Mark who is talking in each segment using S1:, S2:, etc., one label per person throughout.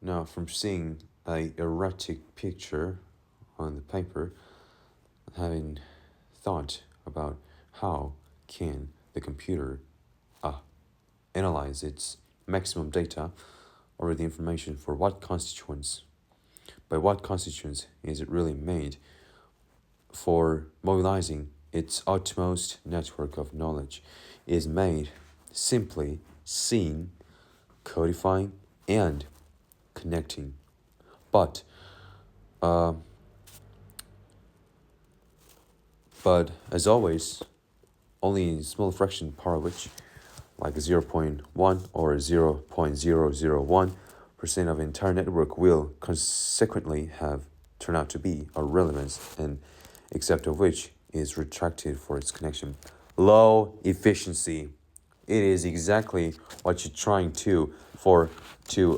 S1: Now, from seeing a erratic picture on the paper, having thought about how can the computer uh, analyze its maximum data or the information for what constituents, by what constituents is it really made for mobilizing its utmost network of knowledge is made simply seeing, codifying, and connecting. But uh, but as always, only small fraction part of which, like 0.1 or 0.001% of the entire network will consequently have turned out to be of relevance, and except of which is retracted for its connection. Low efficiency. It is exactly what you're trying to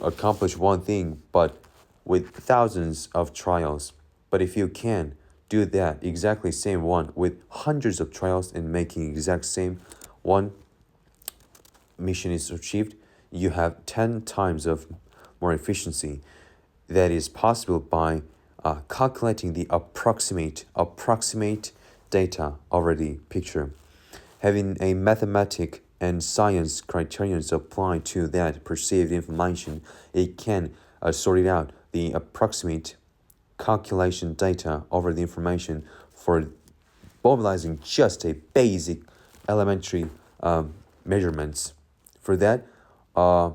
S1: accomplish one thing, but with thousands of trials. But if you can do that exactly same one with hundreds of trials and making exact same one mission is achieved, you have 10 times of more efficiency. That is possible by calculating the approximate data already picture. Having a mathematic and science criterions applied to that perceived information, it can sort it out the approximate calculation data over the information for mobilizing just a basic elementary measurements. For that, uh,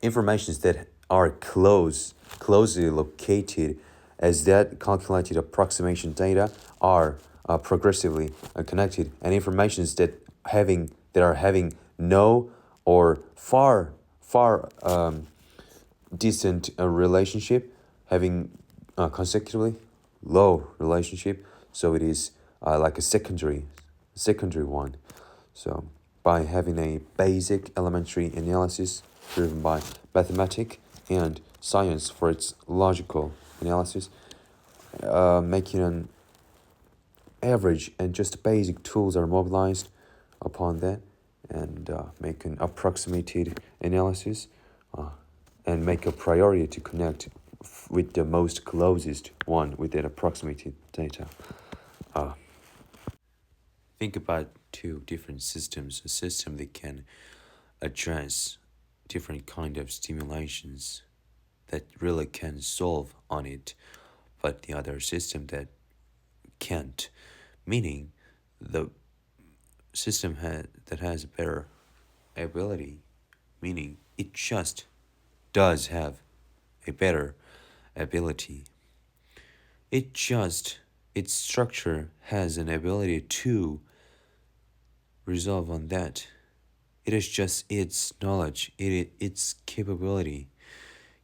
S1: informations that are closely located as that calculated approximation data are progressively connected, and informations that are having no or far distant relationship having consecutively low relationship, so it is like a secondary one. So by having a basic elementary analysis driven by mathematics and science for its logical analysis, making an average and just basic tools are mobilized upon that, and make an approximated analysis, and make a priority to connect with the most closest one with that approximated data. Think about two different systems, a system that can address different kind of stimulations that really can solve on it, but the other system that can't, meaning the that has a better ability, meaning it just does have a better ability. Its structure has an ability to resolve on that. It is just its knowledge, its capability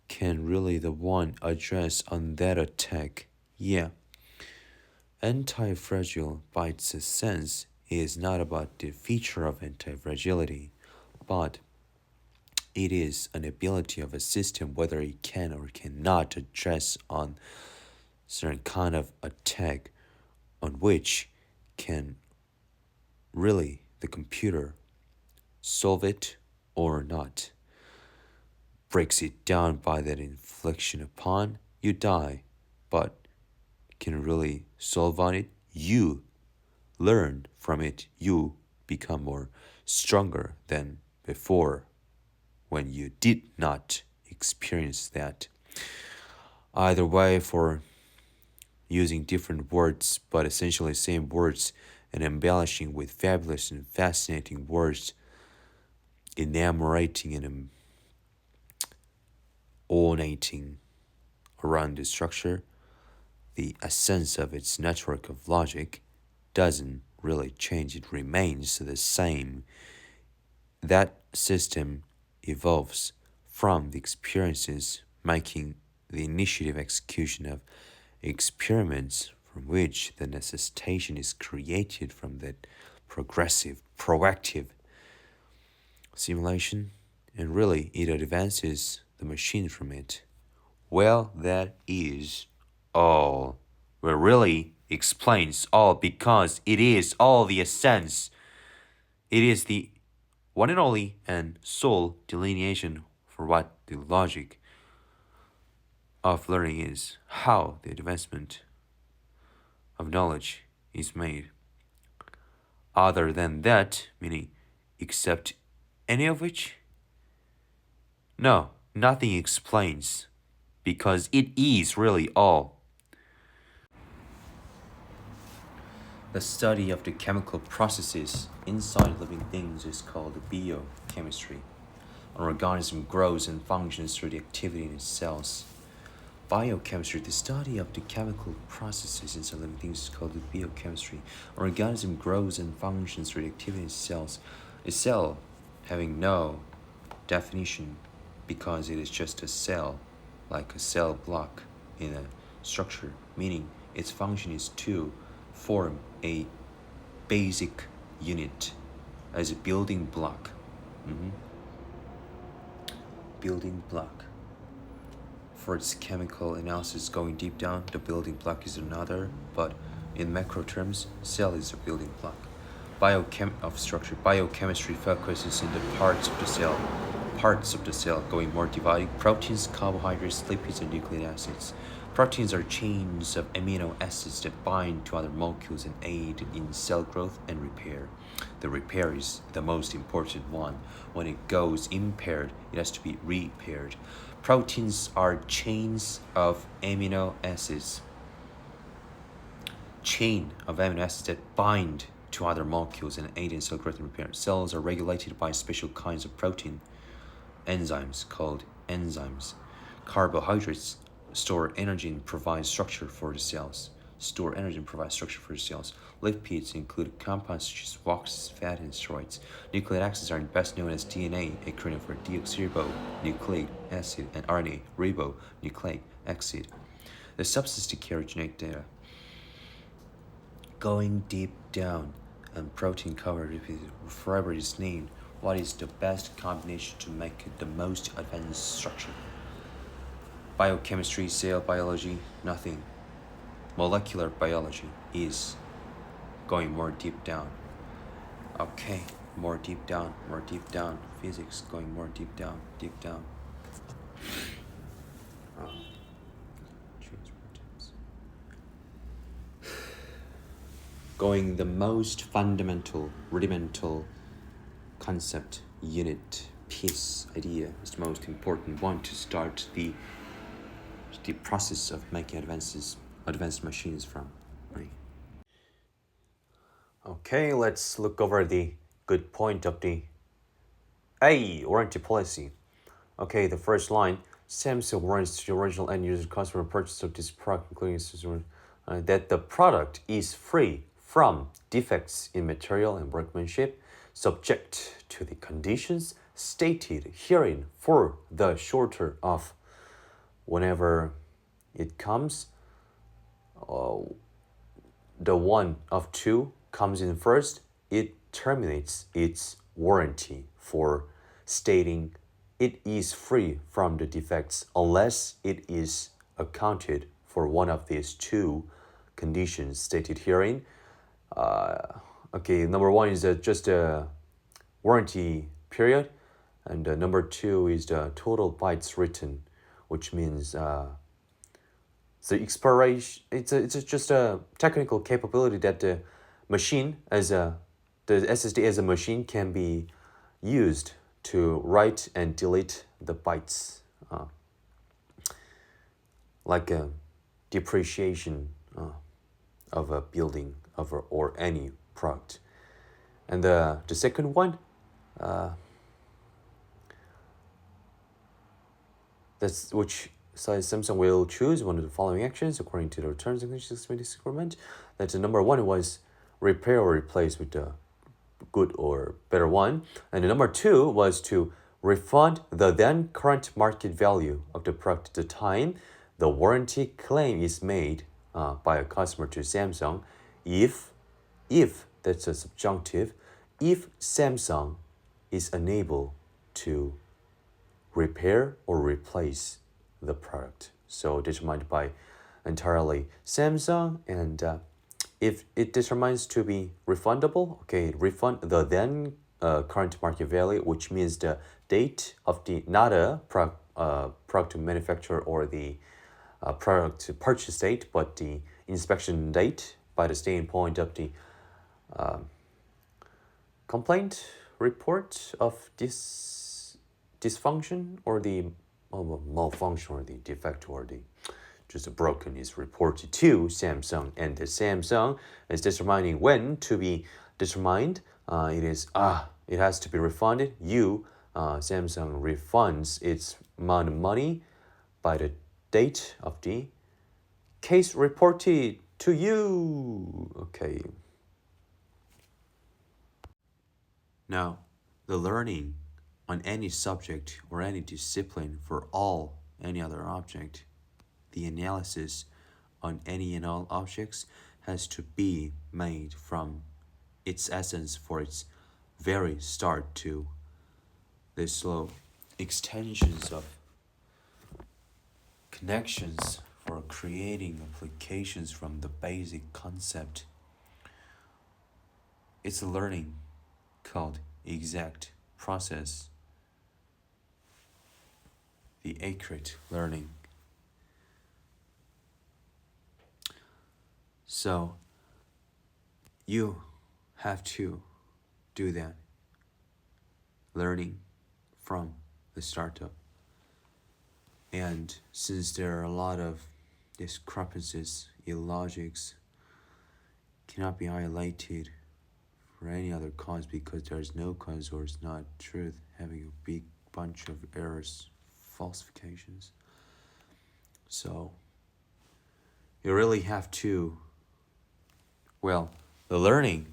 S1: can really the one address on that attack. Yeah. Anti-fragile by its sense is not about the feature of anti-fragility, but it is an ability of a system whether it can or cannot address on certain kind of attack on which can really the computer solve it or not. Breaks it down by that infliction upon, you die, but can really solve on it, you learn from it, you become more stronger than before when you did not experience that. Either way, for using different words but essentially same words and embellishing with fabulous and fascinating words, enamorating and ornating around the structure, the essence of its network of logic doesn't really change, it remains the same. That system evolves from the experiences, making the initiative execution of experiments from which the necessitation is created from that progressive, proactive simulation, and really it advances the machine from it. Well, that is all. Well, really explains all because it is all the essence. It is the one and only and sole delineation for what the logic of learning is how the advancement of knowledge is made. Other than that, meaning except any of which? No, nothing explains, because it is really all. The study of the chemical processes inside living things is called biochemistry. An organism grows and functions through the activity in its cells. Biochemistry, the study of the chemical processes inside living things, is called biochemistry. An organism grows and functions through the activity in its cells. A cell having no definition because it is just a cell, like a cell block in a structure, meaning its function is to form a basic unit as a building block. Building block. For its chemical analysis going deep down, the building block is another, but in macro terms, cell is a building block. Biochemistry focuses on the parts of the cell going more dividing: proteins, carbohydrates, lipids, and nucleic acids. Proteins are chains of amino acids that bind to other molecules and aid in cell growth and repair. The repair is the most important one. When it goes impaired, it has to be repaired. Proteins are chains of amino acids. Chain of amino acids that bind to other molecules and aid in cell growth and repair. Cells are regulated by special kinds of protein, enzymes called enzymes. Carbohydrates store energy and provide structure for the cells. Lipids include compounds such as wax, fat, and steroids. Nucleic acids are best known as DNA, acronym for deoxyribonucleic acid, and RNA, ribonucleic acid. The substance to carry genetic data. Going deep down, and protein covered lipid forever is named. What is the best combination to make it the most advanced structure? Biochemistry, cell biology, nothing. Molecular biology is going more deep down. Okay, more deep down. Physics going more deep down. Going the most fundamental, rudimental concept, unit, piece, idea is the most important one to start the process of making advanced machines from. Right? Okay, let's look over the good point of the warranty policy. Okay, the first line: Samsung warrants to the original end user customer purchase of this product, including that the product is free from defects in material and workmanship, subject to the conditions stated herein for the shorter of. Whenever it comes, the one of two comes in first, it terminates its warranty for stating it is free from the defects unless it is accounted for one of these two conditions stated herein. Okay, number one is just a warranty period, and number two is the total bytes written, which means the expiration. It's just a technical capability that the machine the SSD as a machine can be used to write and delete the bytes, like a depreciation of a building or any product. And the second one, that's which says Samsung will choose one of the following actions according to the terms and conditions of this agreement. That's the number one was repair or replace with the good or better one, and the number two was to refund the then current market value of the product at the time the warranty claim is made by a customer to Samsung, if that's a subjunctive, if Samsung is unable to repair or replace the product. So determined by entirely Samsung, and if it determines to be refundable, okay, refund the then current market value, which means the date of the not a product manufacturer or the product purchase date, but the inspection date by the standpoint of the complaint report of this dysfunction or the malfunction or the defect or the just broken is reported to Samsung, and the Samsung is determining when to be determined. It has to be refunded. Samsung refunds its amount of money by the date of the case reported to you. Okay. Now, the learning on any subject or any discipline for any other object, the analysis on any and all objects has to be made from its essence for its very start to the slow extensions of connections for creating applications from the basic concept. It's a learning called exact process, the accurate learning. So you have to do that, learning from the startup. And since there are a lot of discrepancies, illogics, cannot be highlighted for any other cause because there's no cause or it's not truth, having a big bunch of errors, falsifications. So you really have to, the learning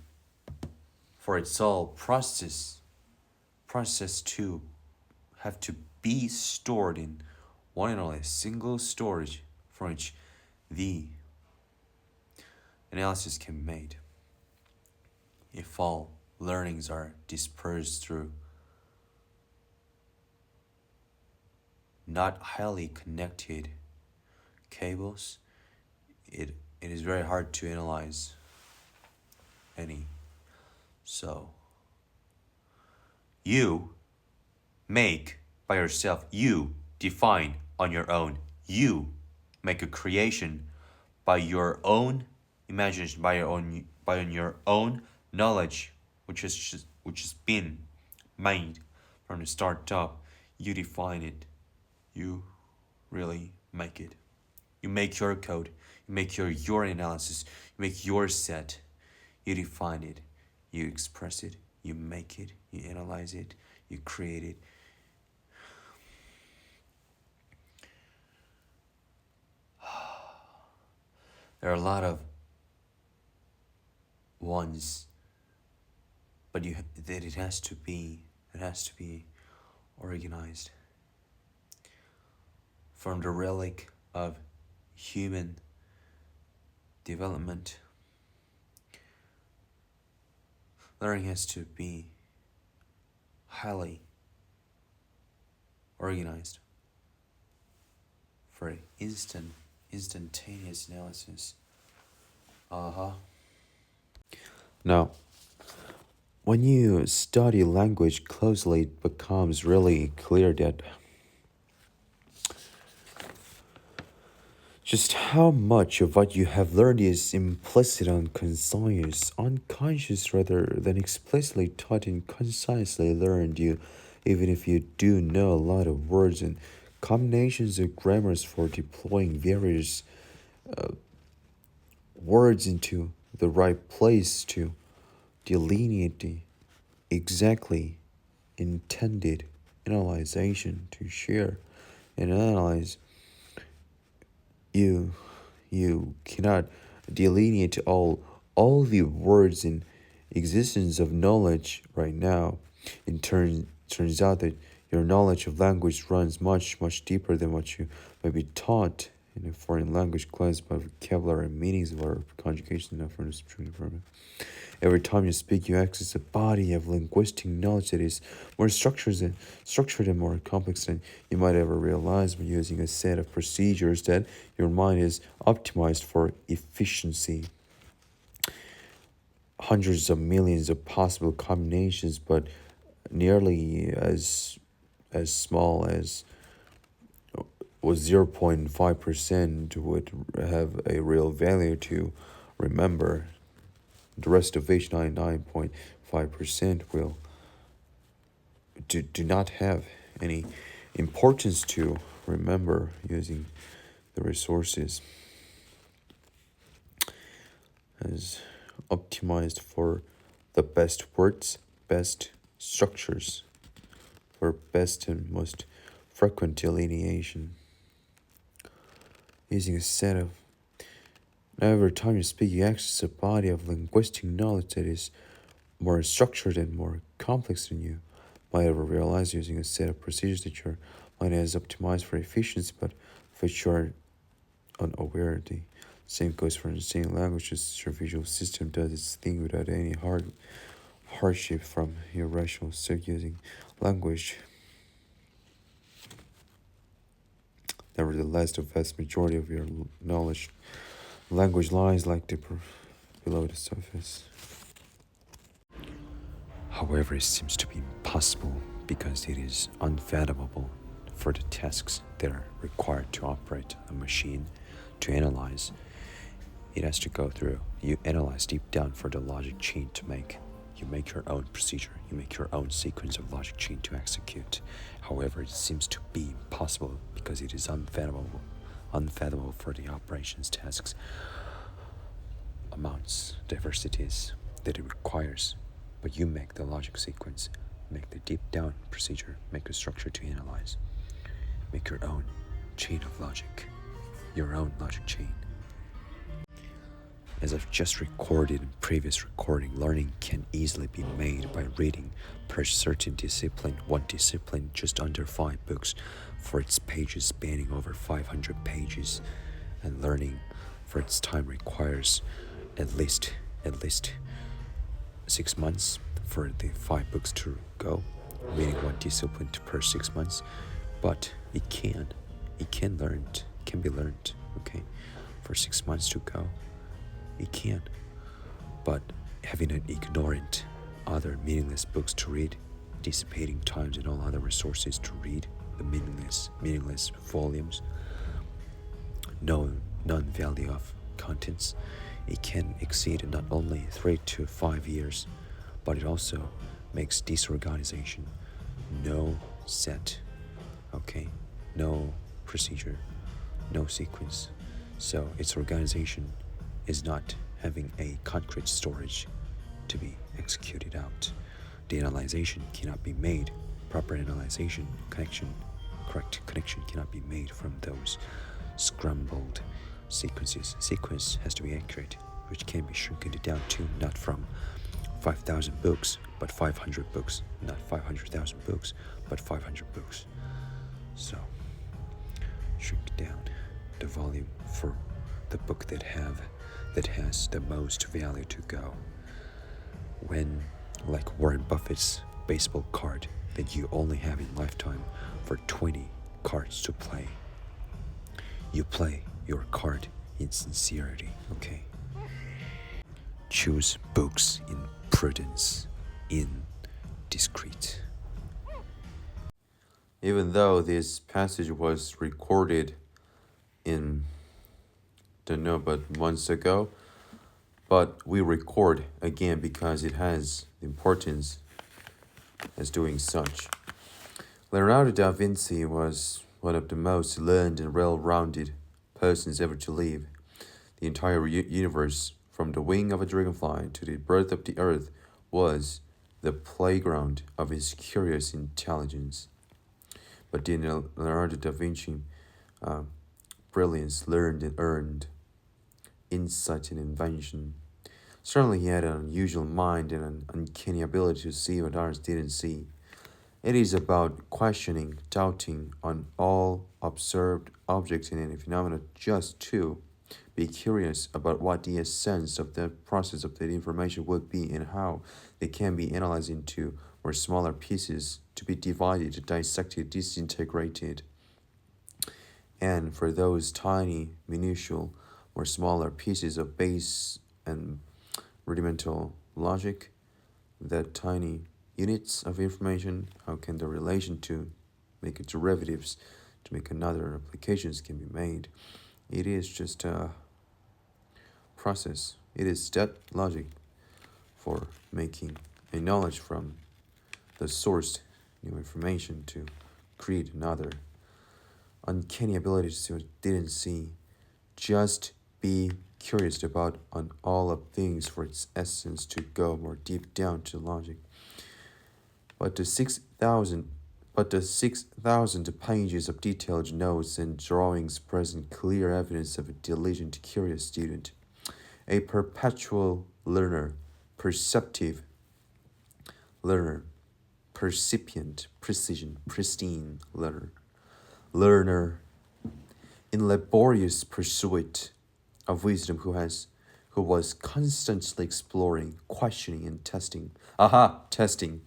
S1: for its all process to have to be stored in one and only single storage from which the analysis can be made. If all learnings are dispersed through not highly connected cables, it is very hard to analyze any. So you make by yourself, you define on your own, you make a creation by your own imagination, by your own knowledge, which has been made from the start up. You define it. You really make it. You make your code. You make your analysis. You make your set. You define it. You express it. You make it. You analyze it. You create it. There are a lot of ones, but it has to be organized from the relic of human development. Learning has to be highly organized for instantaneous analysis. Now, when you study language closely, it becomes really clear that just how much of what you have learned is implicit and unconscious rather than explicitly taught and concisely learned. Even if you do know a lot of words and combinations of grammars for deploying various words into the right place to delineate the exactly intended analyzation to share and analyze. You cannot delineate all the words in existence of knowledge right now. It turns out that your knowledge of language runs much deeper than what you may be taught in a foreign language class by vocabulary and meanings of our conjugation and from the subjunctive. Every time you speak, you access a body of linguistic knowledge that is more structured and more complex than you might ever realize when using a set of procedures that your mind is optimized for efficiency. Hundreds of millions of possible combinations, but nearly as small as was 0.5% would have a real value to remember. The rest of which 99.5% will do not have any importance to remember using the resources as optimized for the best words, best structures, for best and most frequent delineation. Using a set of now, every time you speak, you access a body of linguistic knowledge that is more structured and more complex than you might ever realize using a set of procedures that your mind has optimized for efficiency, but of which you are unaware. The same goes for understanding languages. Your visual system does its thing without any hardship from your rational self using language. Nevertheless, the vast majority of your knowledge language lies like deeper below the surface. However, it seems to be impossible because it is unfathomable for the tasks that are required to operate a machine to analyze. It has to go through. You analyze deep down for the logic chain to make. You make your own procedure. You make your own sequence of logic chain to execute. However, it seems to be impossible because it is unfathomable for the operations tasks, amounts, diversities that it requires. But you make the logic sequence, make the deep down procedure, make a structure to analyze, make your own chain of logic, your own logic chain. As I've just recorded in previous recording, learning can easily be made by reading per certain discipline, one discipline just under 5 books for its pages spanning over 500 pages, and learning for its time requires at least 6 months for the 5 books to go, reading one discipline per 6 months, but it can be learned, okay, for 6 months to go. It can, but having an ignorant other meaningless books to read, dissipating times and all other resources to read the meaningless volumes, non-value of contents, it can exceed not only 3 to 5 years, but it also makes disorganization, no set, okay, no procedure, no sequence. So its organization is not having a concrete storage to be executed out. The analyzation cannot be made. Proper analyzation, correct connection cannot be made from those scrambled sequences. Sequence has to be accurate, which can be shrunken down to not from 5,000 books, but 500 books, not 500,000 books, but 500 books. So, shrink down the volume for the book that has the most value to go. When, like Warren Buffett's baseball card that you only have in lifetime for 20 cards to play, you play your card in sincerity, okay? Choose books in prudence, in discreet. Even though this passage was recorded in don't know, but months ago, but we record again because it has importance as doing such. Leonardo da Vinci was one of the most learned and well-rounded persons ever to live. The entire universe, from the wing of a dragonfly to the birth of the earth, was the playground of his curious intelligence. But did Leonardo da Vinci brilliance learned and earned insight and invention? Certainly he had an unusual mind and an uncanny ability to see what others didn't see. It is about questioning, doubting on all observed objects in any phenomena, just to be curious about what the essence of the process of that information would be and how they can be analyzed into more smaller pieces to be divided, dissected, disintegrated. And for those tiny, minutiae, or smaller pieces of base and rudimental logic, that tiny units of information, how can the relation to make it derivatives to make another applications can be made. It is just a process. It is step logic for making a knowledge from the sourced new information to create another uncanny ability to didn't see. Just be curious about on all of things for its essence to go more deep down to logic. But the 6,000 pages of detailed notes and drawings present clear evidence of a diligent, curious student, a perpetual learner, perceptive learner, percipient, precision, pristine learner in laborious pursuit of wisdom who was constantly exploring, questioning, and testing. Testing.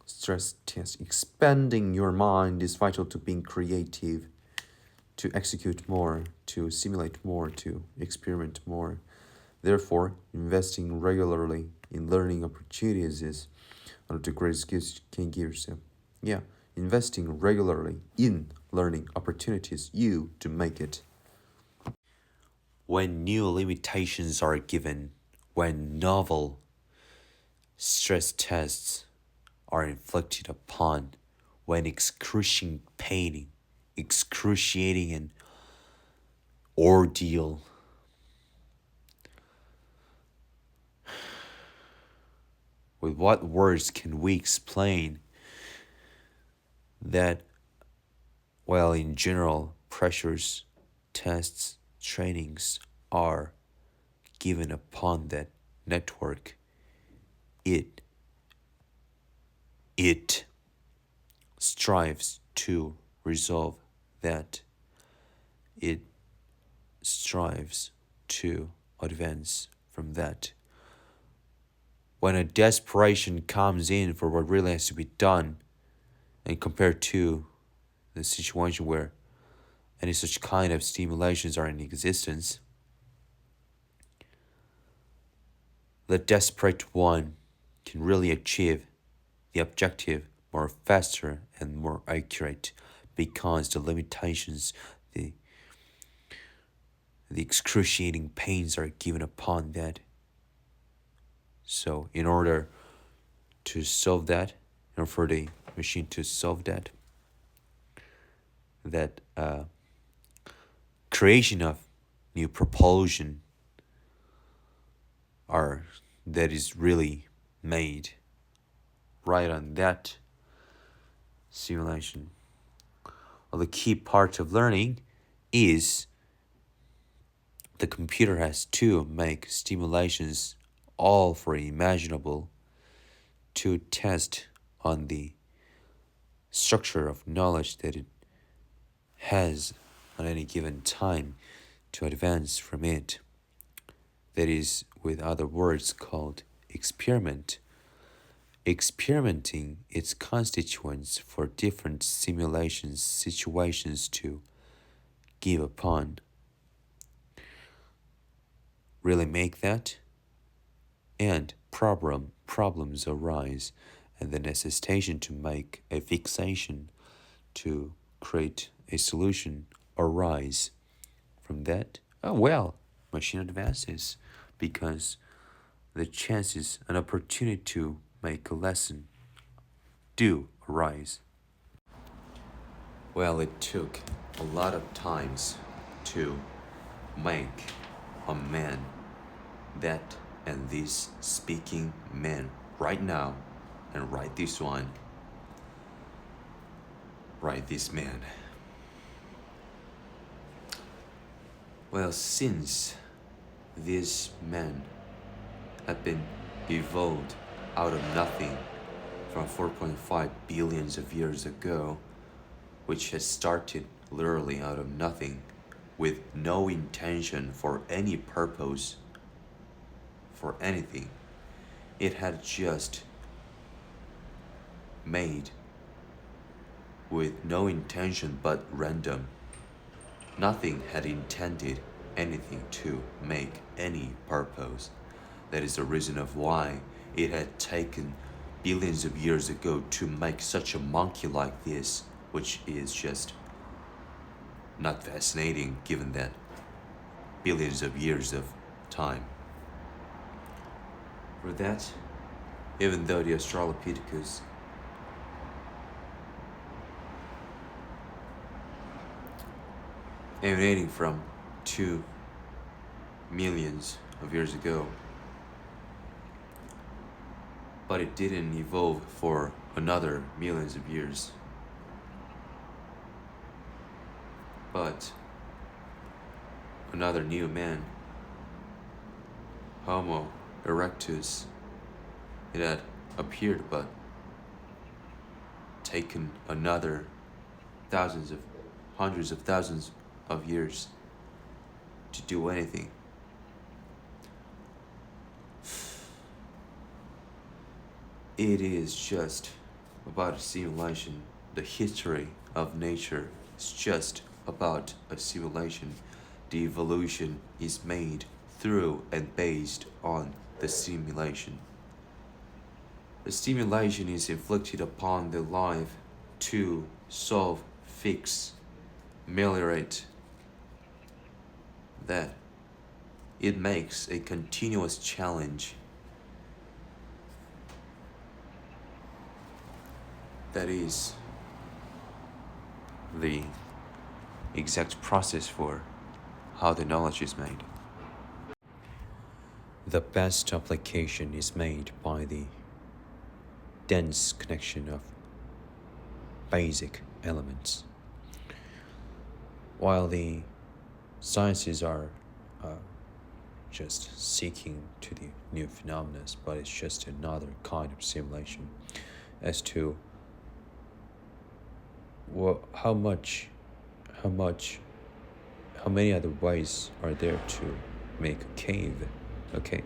S1: Stress test. Expanding your mind is vital to being creative, to execute more, to simulate more, to experiment more. Therefore, investing regularly in learning opportunities is one of the greatest gifts you can give yourself. Yeah, investing regularly in learning opportunities you to make it. When new limitations are given, when novel stress tests are inflicted upon, when excruciating an ordeal with what words can we explain that, well, in general, pressures, tests, trainings are given upon that network, it strives to resolve that. It strives to advance from that. When a desperation comes in for what really has to be done, and compared to the situation where any such kind of stimulations are in existence, the desperate one can really achieve the objective more faster and more accurate because the limitations, the excruciating pains are given upon that. So in order to solve that, in order for the machine to solve that creation of new propulsion that is really made right on that simulation. Well, the key part of learning is the computer has to make stimulations all for imaginable to test on the structure of knowledge that it has on any given time to advance from it. That is, with other words, called experiment. Experimenting its constituents for different simulations, situations to give upon. Really make that, and problems arise, and the necessitation to make a fixation to create a solution arise. From that, machine advances because the chances and opportunity to make a lesson do arise. Well, it took a lot of times to make a man, that and this speaking man right now, and write this one, write this man. Well, since this man had been evolved out of nothing from 4.5 billions of years ago, which has started literally out of nothing, with no intention for any purpose, for anything. It had just made with no intention but random. Nothing had intended anything to make any purpose. That is the reason of why it had taken billions of years ago to make such a monkey like this, which is just not fascinating given that billions of years of time. For that, even though the Australopithecus emanating from 2 millions of years ago, but it didn't evolve for another millions of years. But another new man, Homo erectus, it had appeared but taken another hundreds of thousands of years to do anything. It is just about a simulation. The history of nature is just about a simulation. The evolution is made through and based on the simulation. The stimulation is inflicted upon the life to solve, fix, ameliorate that. It makes a continuous challenge. That is the exact process for how the knowledge is made. The best application is made by the dense connection of basic elements. While the sciences are just seeking to the new phenomena, but it's just another kind of simulation as to how many other ways are there to make a cave. Okay,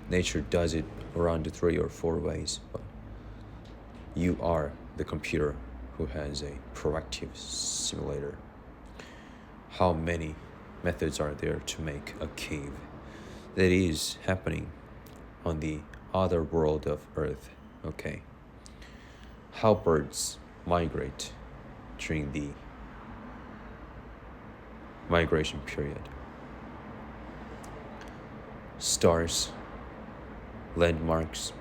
S1: nature does it around 3 or 4 ways, but you are the computer who has a proactive simulator. How many methods are there to make a cave that is happening on the other world of Earth? Okay, how birds migrate during the migration period. Stars, landmarks,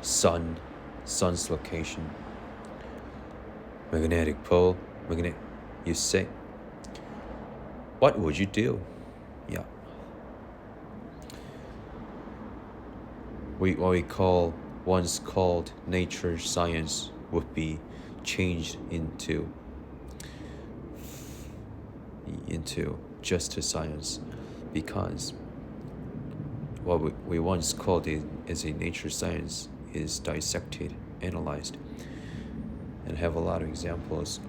S1: sun's location, magnetic pole, you say, what would you do? Yeah. What we once called nature science would be changed into just a science, because what we once called it as a nature science is dissected, analyzed, and have a lot of examples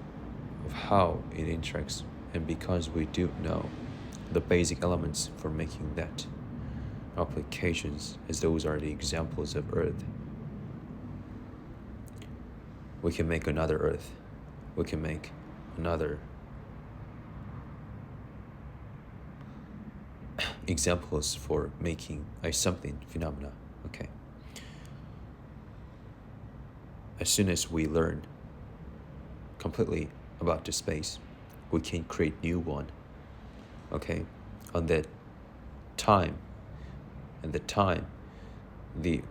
S1: of how it interacts. And because we do know the basic elements for making that applications, as those are the examples of Earth, we can make another Earth. We can make another examples for making a something phenomena. Okay. As soon as we learn completely about the space, we can create new one. Okay. On that time, and the time,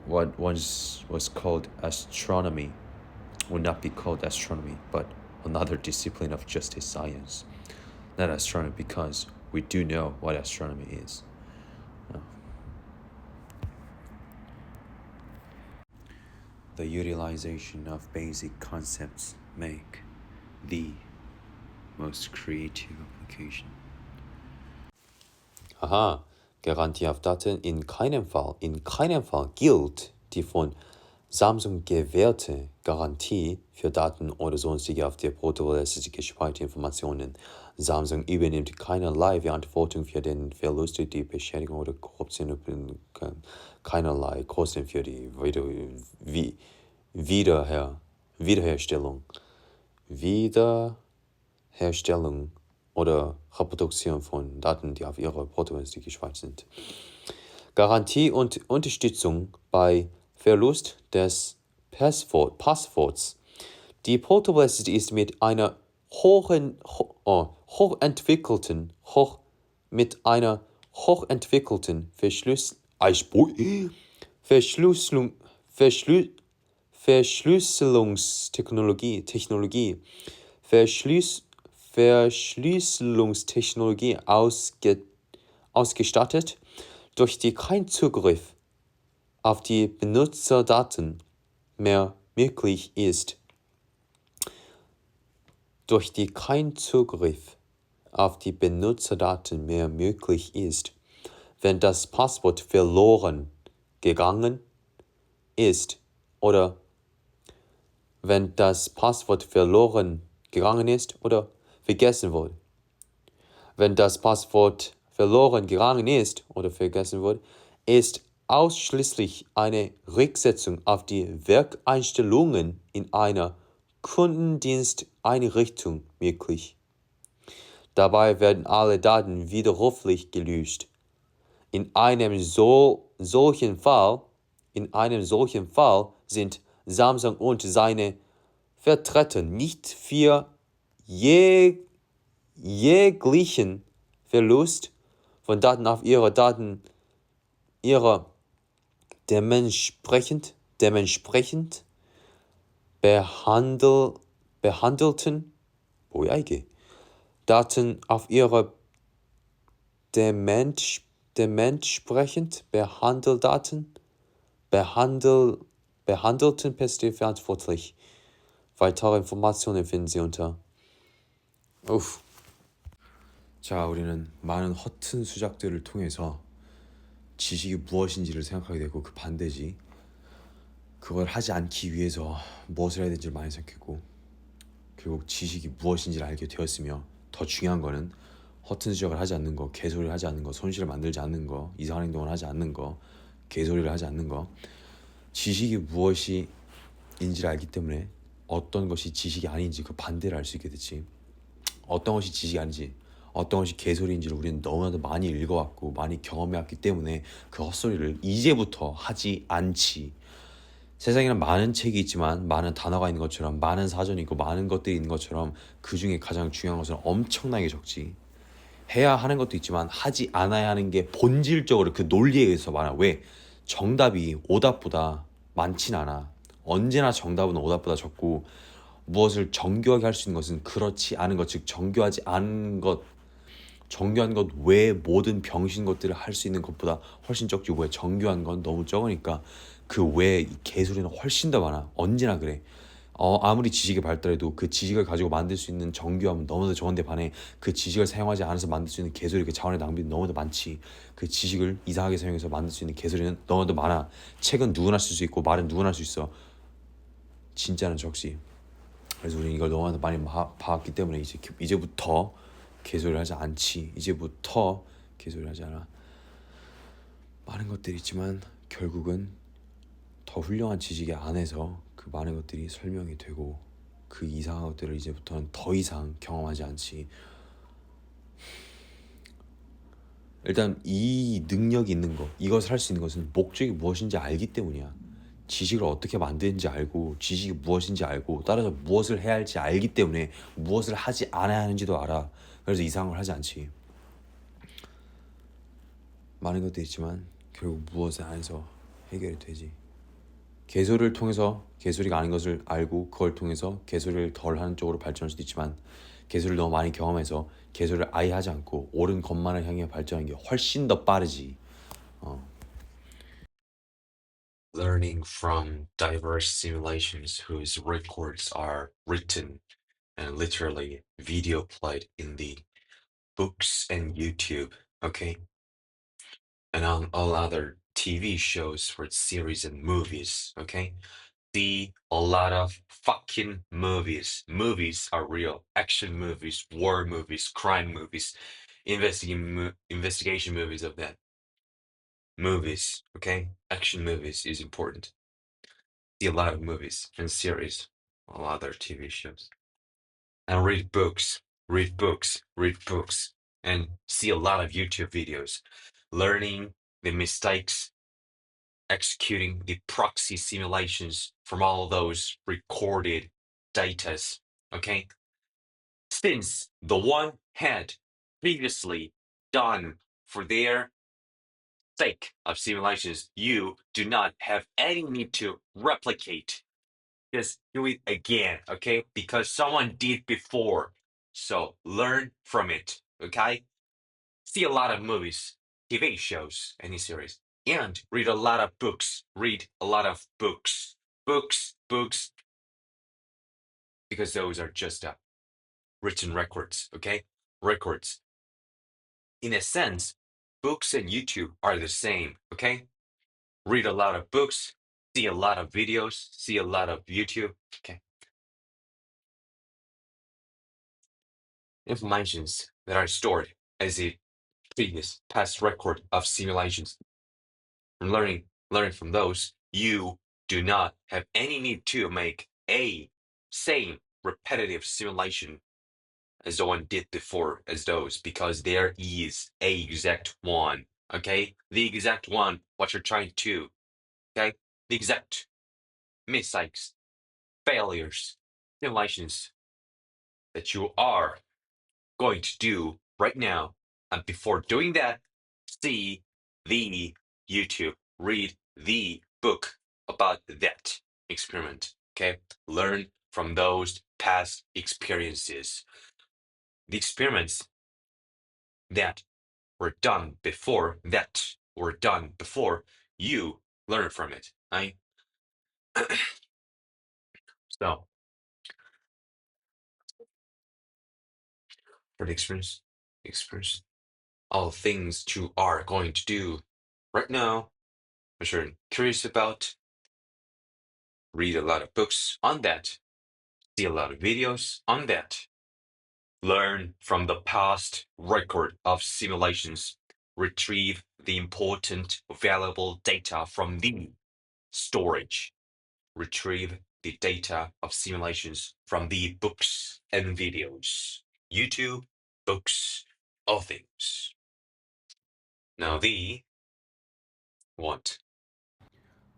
S1: what once was called astronomy would not be called astronomy, but another discipline of just a science. Not astronomy, because we do know what astronomy is. The utilization of basic concepts make the most creative application. Aha, Garantie auf Daten in keinem Fall gilt die von Samsung gewährte Garantie für Daten oder sonstige auf der Protokollsätze gespeicherte Informationen. Samsung übernimmt keinerlei Verantwortung für den Verlust, die Beschädigung oder Korruption und keinerlei Kosten für die Wiederherstellung oder Reproduktion von Daten, die auf ihrer Protokollsätze gespeichert sind. Garantie und Unterstützung bei Verlust des Passworts. Die Portobello ist mit einer hochentwickelten Verschlüsselungstechnologie ausgestattet, durch die kein Zugriff auf die Benutzerdaten mehr möglich ist. Durch die kein Zugriff auf die Benutzerdaten mehr möglich ist. Wenn das Passwort verloren gegangen ist oder wenn das Passwort verloren gegangen ist oder vergessen wurde. Wenn das Passwort verloren gegangen ist oder vergessen wurde, ist ausschließlich eine Rücksetzung auf die Werkeinstellungen in einer Kundendiensteinrichtung möglich. Dabei werden alle Daten widerruflich gelöscht. In einem solchen Fall sind Samsung und seine Vertreter nicht für jeglichen Verlust von Daten auf ihre dementsprechend behandelten Daten auf ihre dementsprechend behandelten Peste verantwortlich. Weitere Informationen finden Sie unter. 자, 우리는 많은 허튼 수작들을 통해서 지식이 무엇인지를 생각하게 되고 그 반대지. 그걸 하지 않기 위해서 무엇을 해야 되는지를 많이 생각했고 결국 지식이 무엇인지를 알게 되었으며 더 중요한 거는 허튼 수작을 하지 않는 거, 개소리를 하지 않는 거, 손실을 만들지 않는 거, 이상한 행동을 하지 않는 거, 개소리를 하지 않는 거. 지식이 무엇인지를 알기 때문에 어떤 것이 지식이 아닌지 그 반대를 알 수 있게 됐지. 어떤 것이 지식이 아닌지, 어떤 것이 개소리인지를 우리는 너무나도 많이 읽어왔고 많이 경험해왔기 때문에 그 헛소리를 이제부터 하지 않지. 세상에는 많은 책이 있지만 많은 단어가 있는 것처럼 많은 사전이 있고 많은 것들이 있는 것처럼 그 중에 가장 중요한 것은 엄청나게 적지. 해야 하는 것도 있지만 하지 않아야 하는 게 본질적으로 그 논리에 의해서 많아. 왜? 정답이 오답보다 많진 않아. 언제나 정답은 오답보다 적고 무엇을 정교하게 할 수 있는 것은 그렇지 않은 것, 즉 정교한 것 외에 모든 병신 것들을 할 수 있는 것보다 훨씬 적지. 왜? 정교한 건 너무 적으니까 그 외에 개소리는 훨씬 더 많아. 언제나 그래. 아무리 지식이 발달해도 그 지식을 가지고 만들 수 있는 정교함은 너무도 적은데 반해 그 지식을 사용하지 않아서 만들 수 있는 개소리, 그 자원의 낭비는 너무도 많지. 그 지식을 이상하게 사용해서 만들 수 있는 개소리는 너무도 많아. 책은 누구나 쓸 수 있고 말은 누구나 할 수 있어. 진짜는 적지. 그래서 우리는 이걸 너무나도 많이 봐왔기 때문에 이제부터 개소리를 하지 않지. 이제부터 개소리를 하지 않아. 많은 것들이 있지만 결국은 더 훌륭한 지식의 안에서 그 많은 것들이 설명이 되고 그 이상한 것들을 이제부터는 더 이상 경험하지 않지. 일단 이 능력이 있는 거, 이것을 할 수 있는 것은 목적이 무엇인지 알기 때문이야. 지식을 어떻게 만드는지 알고 지식이 무엇인지 알고 따라서 무엇을 해야 할지 알기 때문에 무엇을 하지 않아야 하는지도 알아. 그래서 이상한 걸 하지 않지. 많은 것도 있지만 결국 무엇을 안에서 해결이 되지. 개소리를 통해서 개소리가 아닌 것을 알고 그걸 통해서 개소리를 덜 하는 쪽으로 발전할 수도 있지만 개소리를 너무 많이 경험해서 개소리를 아예 하지 않고 옳은 것만을 향해 발전하는 게 훨씬 더 빠르지.
S2: Learning from diverse simulations whose records are written and literally video played in the books and YouTube, okay? And on all other TV shows for series and movies, okay? See a lot of fucking movies. Movies are real. Action movies, war movies, crime movies, investigation movies of that. Movies, okay? Action movies is important. See a lot of movies and series, all other TV shows. And read books, and see a lot of YouTube videos, learning the mistakes, executing the proxy simulations from all those recorded datas, okay? Since the one had previously done for their sake of simulations, you do not have any need to replicate. Just do it again, okay? Because someone did before. So learn from it, okay? See a lot of movies, TV shows, any series, and read a lot of books. Read a lot of books. Books, because those are just written records, okay? Records. In a sense, books and YouTube are the same, okay? Read a lot of books, see a lot of videos, see a lot of YouTube, okay? Informations that are stored as a previous past record of simulations. From learning from those, you do not have any need to make a same repetitive simulation as the one did before as those, because there is a exact one, okay? The exact one, what you're trying to, okay? The exact mistakes, failures, simulations that you are going to do right now. And before doing that, see the YouTube, read the book about that experiment, okay? Learn from those past experiences. The experiments that were done before, you learn from it, right? So, for the experience, all things you are going to do right now, which you're curious about, read a lot of books on that, see a lot of videos on that, learn from the past record of simulations, retrieve the important, valuable data from the storage, retrieve the data of simulations from the books and videos, YouTube, books, all things. Now the what?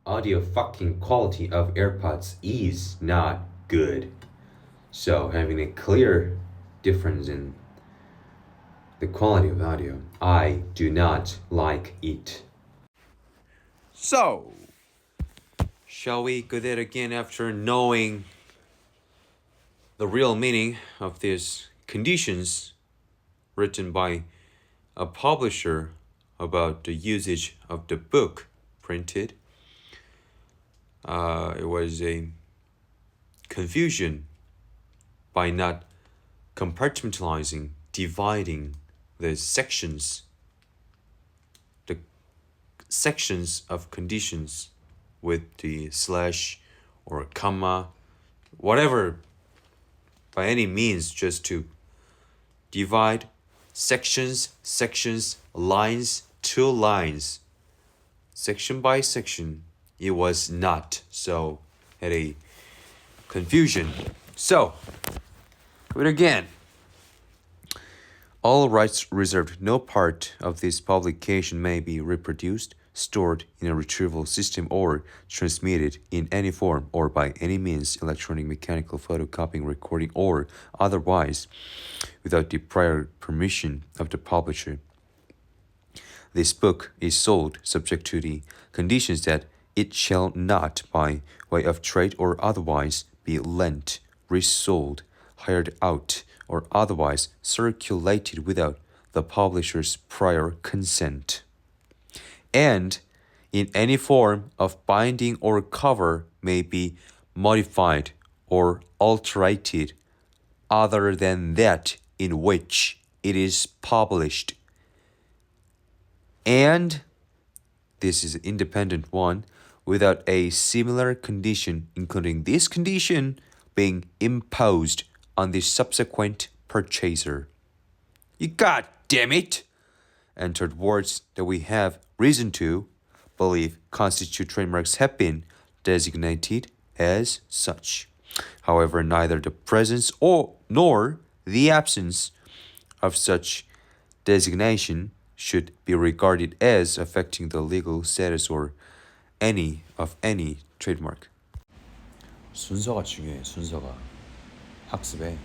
S1: Audio fucking quality of AirPods is not good. So having a clear difference in the quality of audio, I do not like it. So, shall we go there again after knowing the real meaning of these conditions written by a publisher about the usage of the book printed? It was a confusion by not compartmentalizing, dividing the sections of conditions with the slash or comma, whatever, by any means, just to divide sections, lines, two lines, section by section. It was not, so had a confusion. So, but again, all rights reserved. No part of this publication may be reproduced, stored in a retrieval system, or transmitted in any form or by any means, electronic, mechanical, photocopying, recording, or otherwise, without the prior permission of the publisher. This book is sold subject to the conditions that it shall not, by way of trade or otherwise, be lent, resold, hired out, or otherwise circulated without the publisher's prior consent. And in any form of binding or cover may be modified or alterated other than that in which it is published. And this is an independent one, without a similar condition, including this condition, being imposed on the subsequent purchaser. You goddamn it! Entered words that we have reason to believe constitute trademarks have been designated as such. However, neither the presence nor the absence of such designation should be regarded as affecting the legal status or any trademark. 순서가 중요해, 순서가. 학습에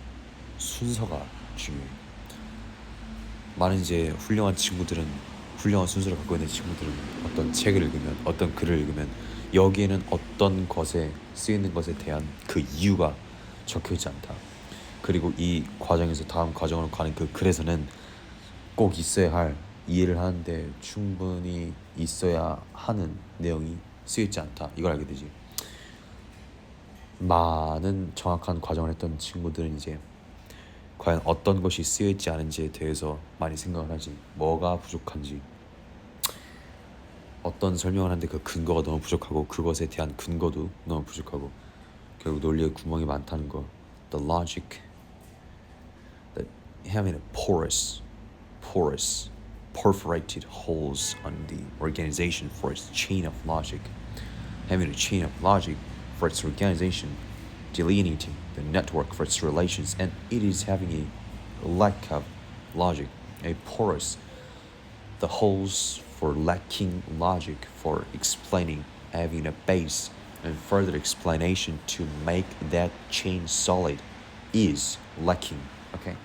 S1: 순서가 중요해. 많은 이제 훌륭한 친구들은 훌륭한 순서를 갖고 있는 친구들은 어떤 책을 읽으면 어떤 글을 읽으면 여기에는 어떤 것에 쓰이는 것에 대한 그 이유가 적혀 있지 않다. 그리고 이 과정에서 다음 과정으로 가는 그 글에서는 꼭 있어야 할 이해를 하는데 충분히 있어야 하는 내용이 쓰여 있지 않다. 이걸 알게 되지. 많은 정확한 과정을 했던 친구들은 이제 과연 어떤 것이 쓰여 있지 않은지에 대해서 많이 생각을 하지. 뭐가 부족한지, 어떤 설명을 하는데 그 근거가 너무 부족하고 그것에 대한 근거도 너무 부족하고 결국 논리에 구멍이 많다는 거. The logic, the having a porous, perforated holes on the organization for its chain of logic, having a chain of logic for its organization, delineating the network for its relations, and it is having a lack of logic, a porous, the holes for lacking logic for explaining, having a base and further explanation to make that chain solid is lacking. Okay.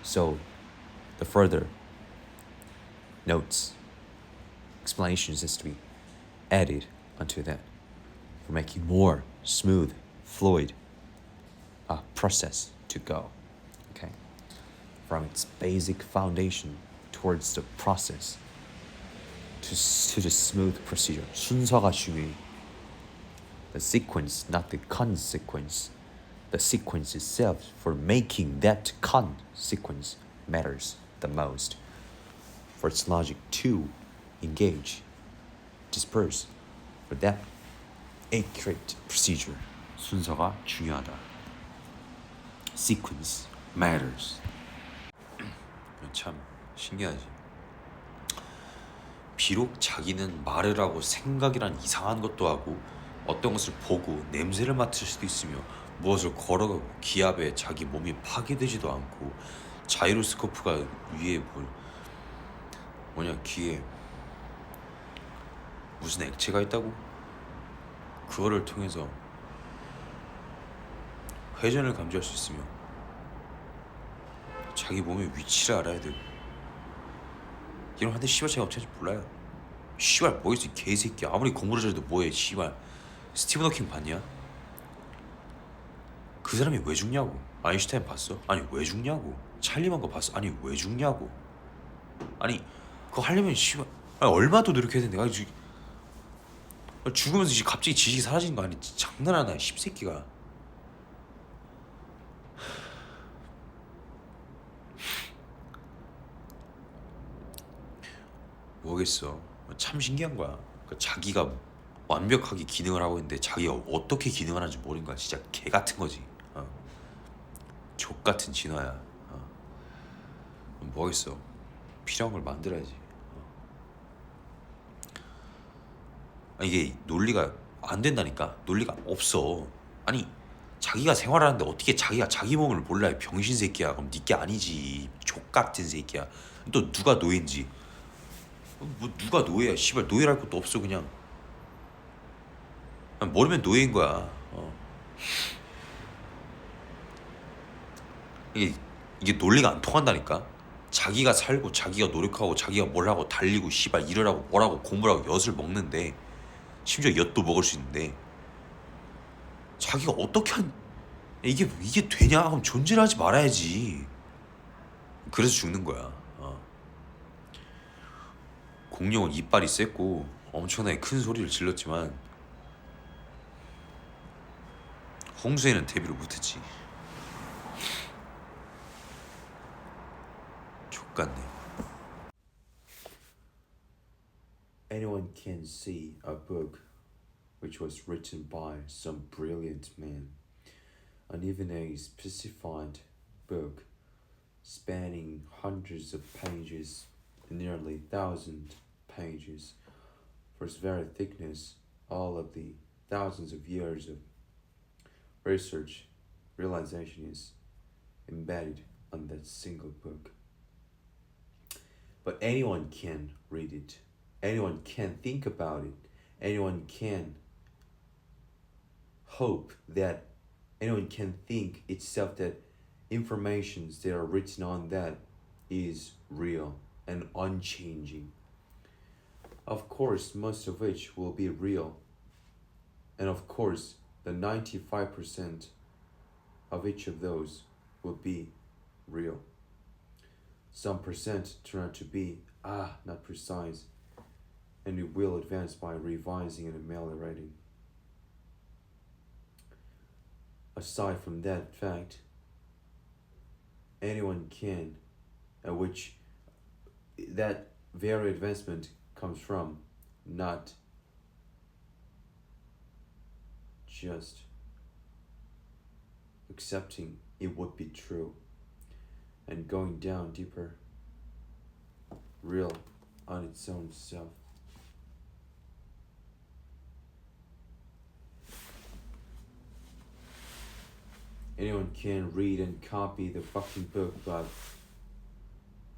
S1: So the further notes, explanations has to be added onto that for making more smooth, fluid process to go. Okay. From its basic foundation towards the process to the smooth procedure. 순서가 중요해. The sequence, not the consequence. The sequence itself for making that consequence matters the most. For its logic to engage, disperse, for that accurate procedure. 순서가 중요하다. Sequence matters. 참 신기하지. 비록 자기는 말을 하고 생각이란 이상한 것도 하고 어떤 것을 보고 냄새를 맡을 수도 있으며 무엇을 걸어가고 기압에 자기 몸이 파괴되지도 않고 자이로스코프가 위에 귀에 무슨 액체가 있다고? 그거를 통해서 회전을 감지할 수 있으며 자기 몸의 위치를 알아야 되고 이런 한테 씨발 제가 어떻게 할지 몰라요. 씨발 뭐겠어 이 개새끼야. 아무리 공부를 잘해도 뭐해 씨발. 스티븐 호킹 봤냐? 그 사람이 왜 죽냐고. 아인슈타인 봤어? 아니 왜 죽냐고. 찰리만 거 봤어? 아니 왜 죽냐고. 아니 그거 하려면 씨발 얼마 더 노력해야 되는데. 아니 죽으면서 갑자기 지식이 사라지는 거 아니 장난하나 씹새끼가. 뭐겠어. 참 신기한 거야. 자기가 완벽하게 기능을 하고 있는데 자기가 어떻게 기능을 하는지 모르는 거야. 진짜 개 같은 거지. 족 같은 진화야. 뭐겠어. 필요한 걸 만들어야지. 이게 논리가 안 된다니까. 논리가 없어. 아니 자기가 생활하는데 어떻게 자기가 자기 몸을 몰라요. 병신 새끼야. 그럼 니게 아니지. 족 같은 새끼야. 또 누가 노예인지. 뭐 누가 노예야. 씨발 노예랄 것도 없어. 그냥 모르면 노예인 거야. 이게 논리가 안 통한다니까. 자기가 살고 자기가 노력하고 자기가 뭘 하고 달리고 씨발 일을 하고 뭘 하고 공부를 하고 엿을 먹는데 심지어 엿도 먹을 수 있는데 자기가 어떻게 이게 되냐? 그럼 존재를 하지 말아야지. 그래서 죽는 거야. 공룡은 이빨이 셌고 엄청나게 큰 소리를 질렀지만 홍수에는 대비를 못했지. 족같네. Anyone can see a book which was written by some brilliant man, and even a specified book spanning hundreds of pages, nearly 1,000 pages, for its very thickness, all of the thousands of years of research, realization is embedded on that single book. But anyone can read it. Anyone can think about it. Anyone can hope that anyone can think itself that informations that are written on that is real and unchanging. Of course, most of which will be real. And of course, the 95% of each of those will be real. Some percent turn out to be, not precise, and we will advance by revising and ameliorating. Aside from that fact, anyone can, which that very advancement comes from, not just accepting it would be true and going down deeper, real on its own self. Anyone can read and copy the fucking book, but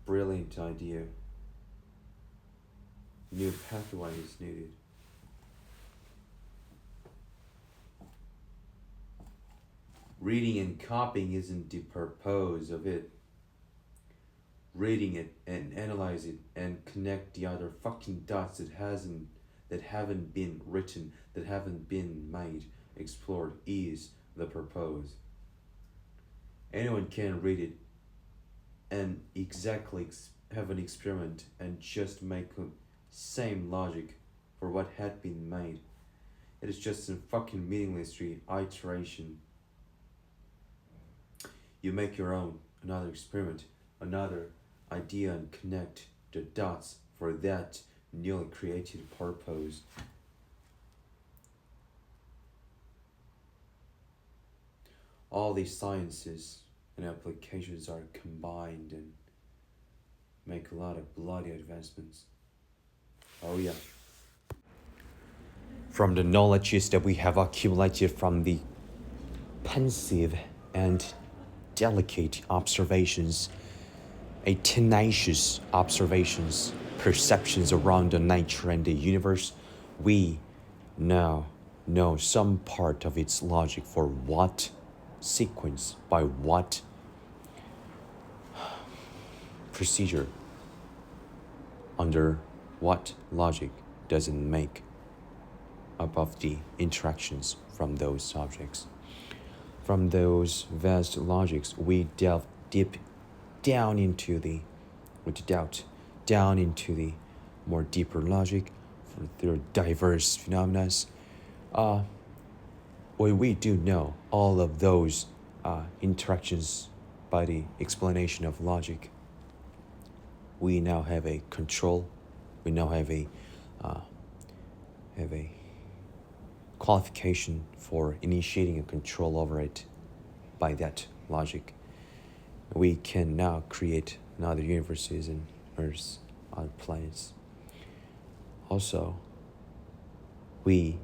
S1: brilliant idea. New pathway is needed. Reading and copying isn't the purpose of it. Reading it and analyze it and connect the other fucking dots that haven't been written, that haven't been made, explored is the purpose. Anyone can read it and exactly have an experiment and just make the same logic for what had been made. It is just a fucking meaningless iteration. You make your own, another experiment, another idea, and connect the dots for that newly created purpose. All these sciences and applications are combined and make a lot of bloody advancements. Oh yeah. From the knowledges that we have accumulated from the pensive and delicate observations, a tenacious observations, perceptions around the nature and the universe, we now know some part of its logic for what sequence, by what procedure, under what logic does it make above the interactions from those objects. From those vast logics, we delve deep down into the, with doubt, down into the more deeper logic for their diverse phenomena. When we do know all of those interactions by the explanation of logic, we now have a control. We now have a qualification for initiating a control over it by that logic. We can now create other universes and Earths, other planets. Also, we,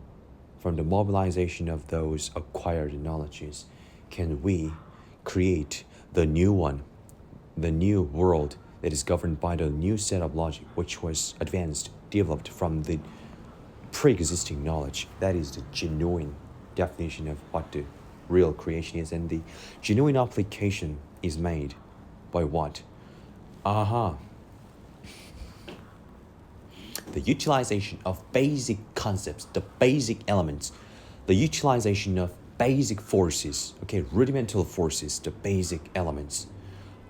S1: from the mobilization of those acquired knowledges, can we create the new one, the new world that is governed by the new set of logic, which was advanced, developed from the pre-existing knowledge. That is the genuine definition of what the real creation is, and the genuine application is made by what? The utilization of basic concepts, the basic elements, the utilization of basic forces, rudimental forces, the basic elements.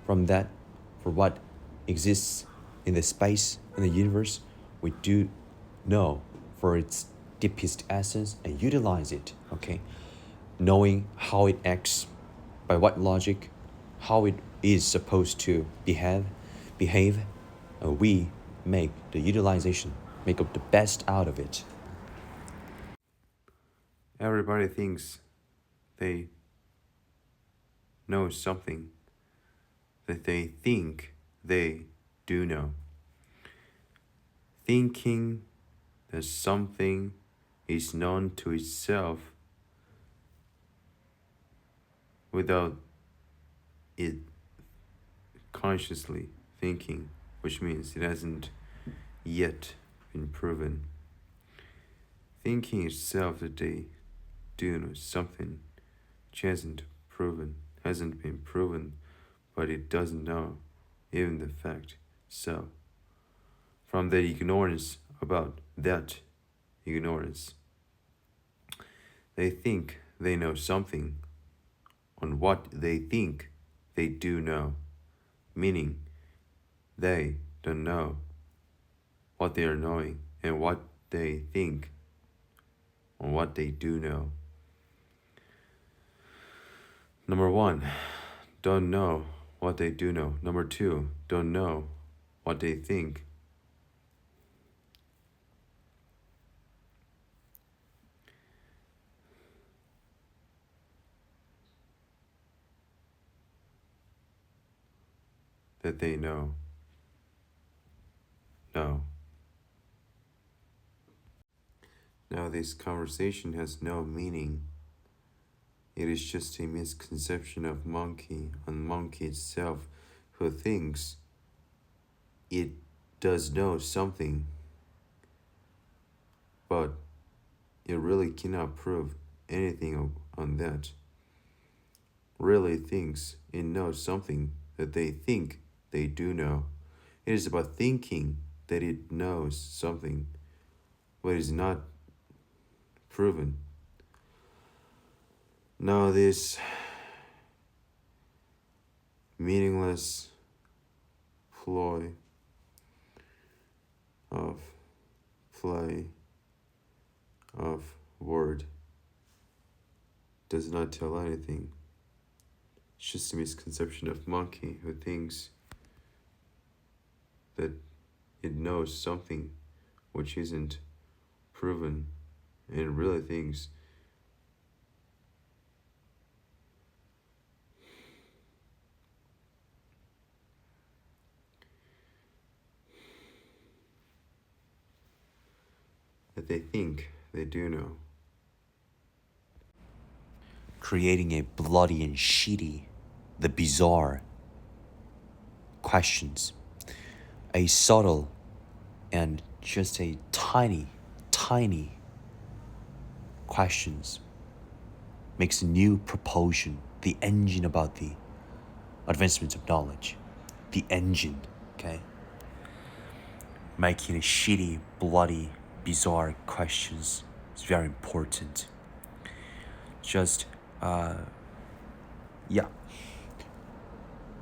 S1: From that, for what exists in the space, in the universe, we do know for its deepest essence and utilize it, knowing how it acts, by what logic, how it is supposed to behave, we make the utilization, make up the best out of it. Everybody thinks they know something that they think they do know. Thinking that something is known to itself without it consciously thinking, which means it hasn't yet been proven. Thinking itself that they do know something which hasn't been proven, but it doesn't know even the fact. So, from their ignorance about that ignorance, they think they know something on what they think they do know, meaning they don't know what they are knowing and what they think on what they do know. Number one, don't know what they do know. Number two, don't know what they think. That they know. No. Now, this conversation has no meaning. It is just a misconception of monkey on monkey itself, who thinks it does know something, but it really cannot prove anything on that. Really thinks it knows something that they think they do know. It is about thinking that it knows something, but is not proven. Now, this meaningless ploy of play of word does not tell anything. It's just a misconception of monkey who thinks that it knows something which isn't proven, and it really thinks that they think they do know.
S3: Creating a bloody and shitty, the bizarre questions, a subtle and just a tiny questions makes a new propulsion, the engine about the advancement of knowledge, the engine, okay? Making a shitty, bloody, bizarre questions is very important. Just,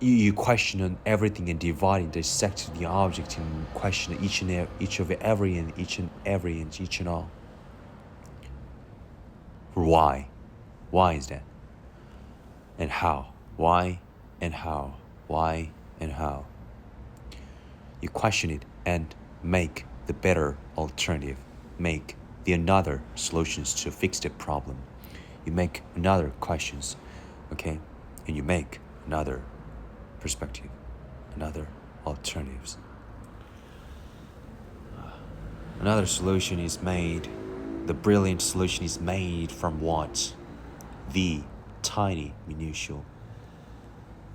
S3: You question on everything and divide and dissect the object and question each and all. Why? Why is that? And how? Why and how? Why and how? You question it and make the better alternative. Make the another solutions to fix the problem. You make another questions, okay? And you make another perspective, another alternatives. Another solution is made, the brilliant solution is made from what? The tiny, minutiae,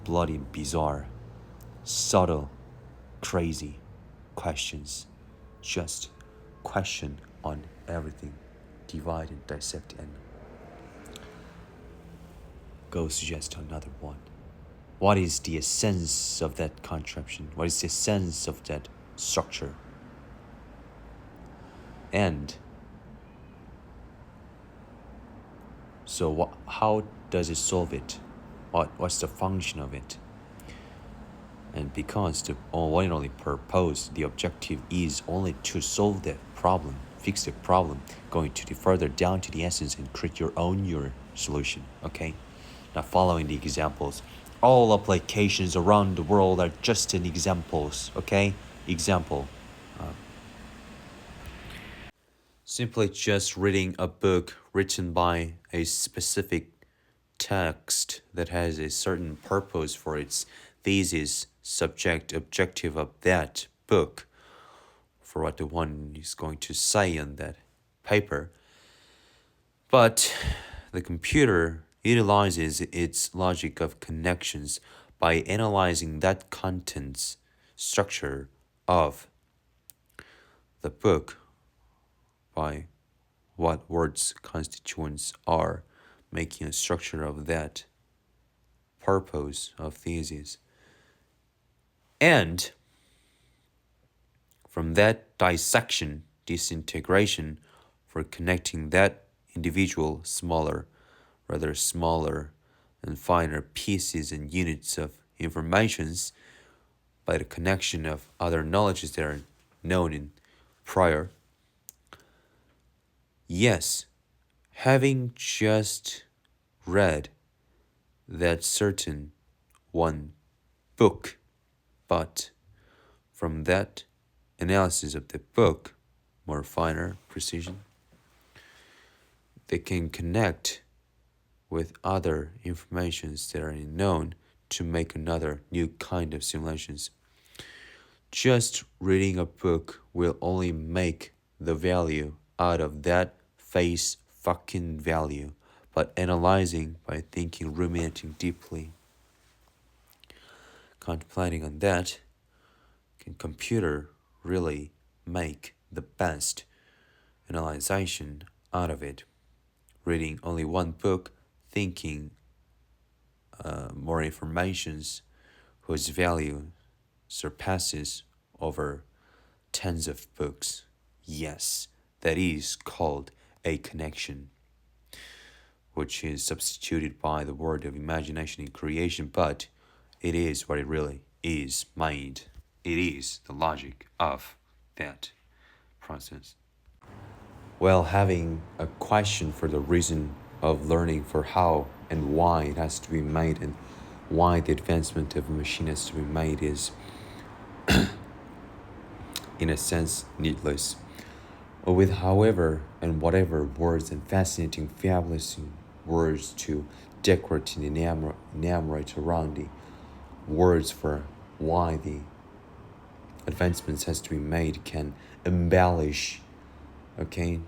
S3: bloody, bizarre, subtle, crazy questions. Just question on everything, divide and dissect and go suggest another one. What is the essence of that contraption? What is the essence of that structure? And so how does it solve it? What's the function of it? And because the one and only purpose, the objective is only to solve the problem, fix the problem, going to the further down to the essence and create your solution, okay? Now following the examples, all applications around the world are just an examples, okay? Example. Simply just reading a book written by a specific text that has a certain purpose for its thesis, subject, objective of that book, for what the one is going to say on that paper. But the computer utilizes its logic of connections by analyzing that content's structure of the book by what words constituents are, making a structure of that purpose of thesis. And from that dissection, disintegration, for connecting that individual rather smaller and finer pieces and units of informations by the connection of other knowledges that are known in prior. Yes, having just read that certain one book, but from that analysis of the book, more finer precision, they can connect with other informations that are unknown to make another new kind of simulations. Just reading a book will only make the value out of that face fucking value, but analyzing by thinking, ruminating deeply, contemplating on that, can computer really make the best analyzation out of it. Reading only one book, thinking more informations whose value surpasses over tens of books. Yes, that is called a connection, which is substituted by the word of imagination in creation, but it is what it really is, mind. It is the logic of that process. Well, having a question for the reason of learning, for how and why it has to be made and why the advancement of a machine has to be made is, in a sense, needless. With however and whatever words and fascinating, fabulous words to decorate and enumerate around the words for why the advancements has to be made can embellish, okay?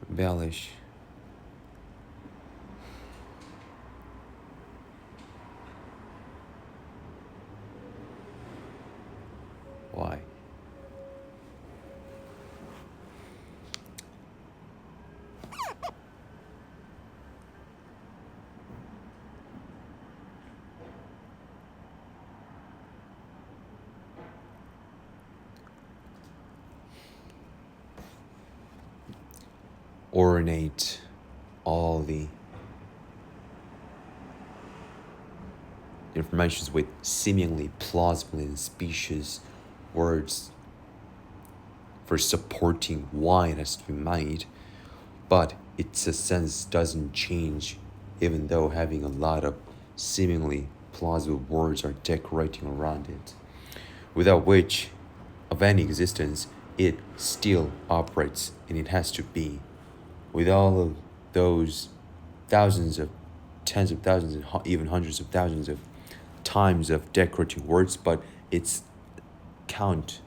S3: Embellish. Why? Ornate all the informations with seemingly plausible and specious words for supporting why it has to be made, but its sense doesn't change even though having a lot of seemingly plausible words are decorating around it, without which of any existence it still operates, and it has to be with all of those thousands of tens of thousands and even hundreds of thousands of times of decorating words, but it's count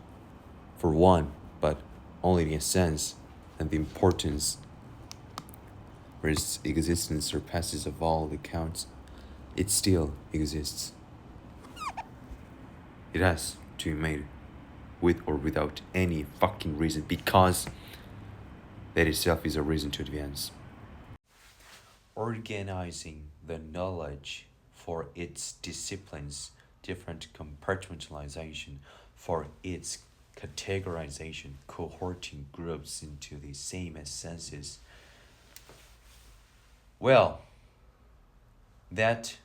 S3: for one, but only the essence and the importance, where its existence surpasses of all the counts. It still exists. It has to be made with or without any fucking reason, because that itself is a reason to advance. Organizing the knowledge for its disciplines, different compartmentalization for its categorization, cohorting groups into the same essences. Well, that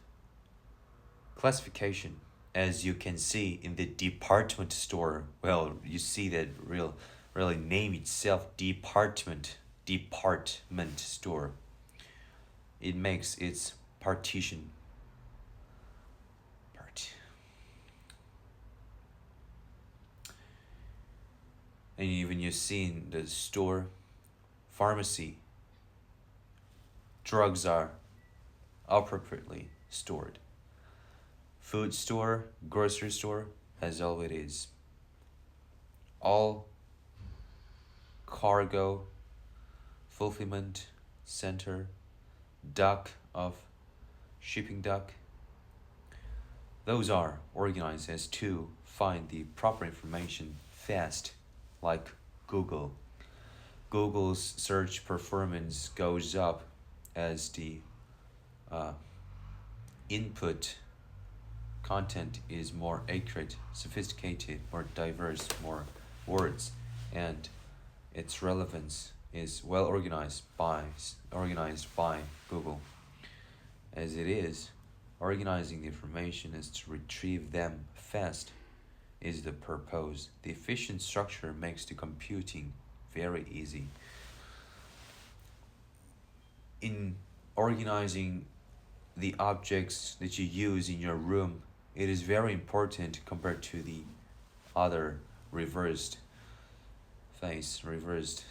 S3: classification, as you can see in the department store, well, you see that really name itself, department store. It makes its partition and even you see in the store, pharmacy, drugs are appropriately stored. Food store, grocery store, as all it is. All cargo fulfillment center, dock of shipping dock. Those are organized as to find the proper information fast, like Google. Google's search performance goes up as the input content is more accurate, sophisticated, more diverse, more words, and its relevance is well organized by Google. As it is, organizing the information is to retrieve them fast is the purpose. The efficient structure makes the computing very easy. In organizing the objects that you use in your room, it is very important compared to the other reversed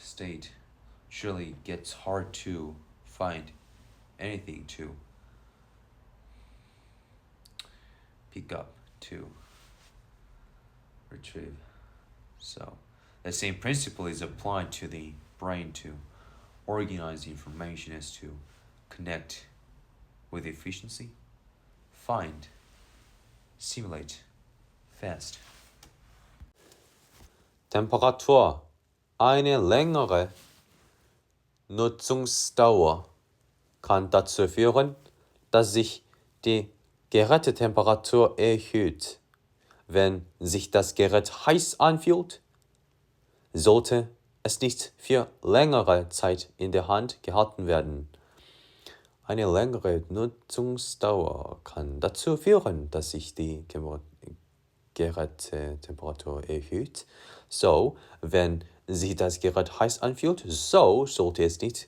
S3: state. Surely gets hard to find anything to pick up, to retrieve. So the same principle is applied to the brain to organize information as to connect with efficiency, find, simulate, fast.
S1: Temperatur. Eine längere Nutzungsdauer kann dazu führen, dass sich die Gerätetemperatur erhöht. Wenn sich das Gerät heiß anfühlt, sollte es nicht für längere Zeit in der Hand gehalten werden. Eine längere Nutzungsdauer kann dazu führen, dass sich die Gerätetemperatur erhöht. So, wenn sich das Gerät heiß anfühlt, so sollte es nicht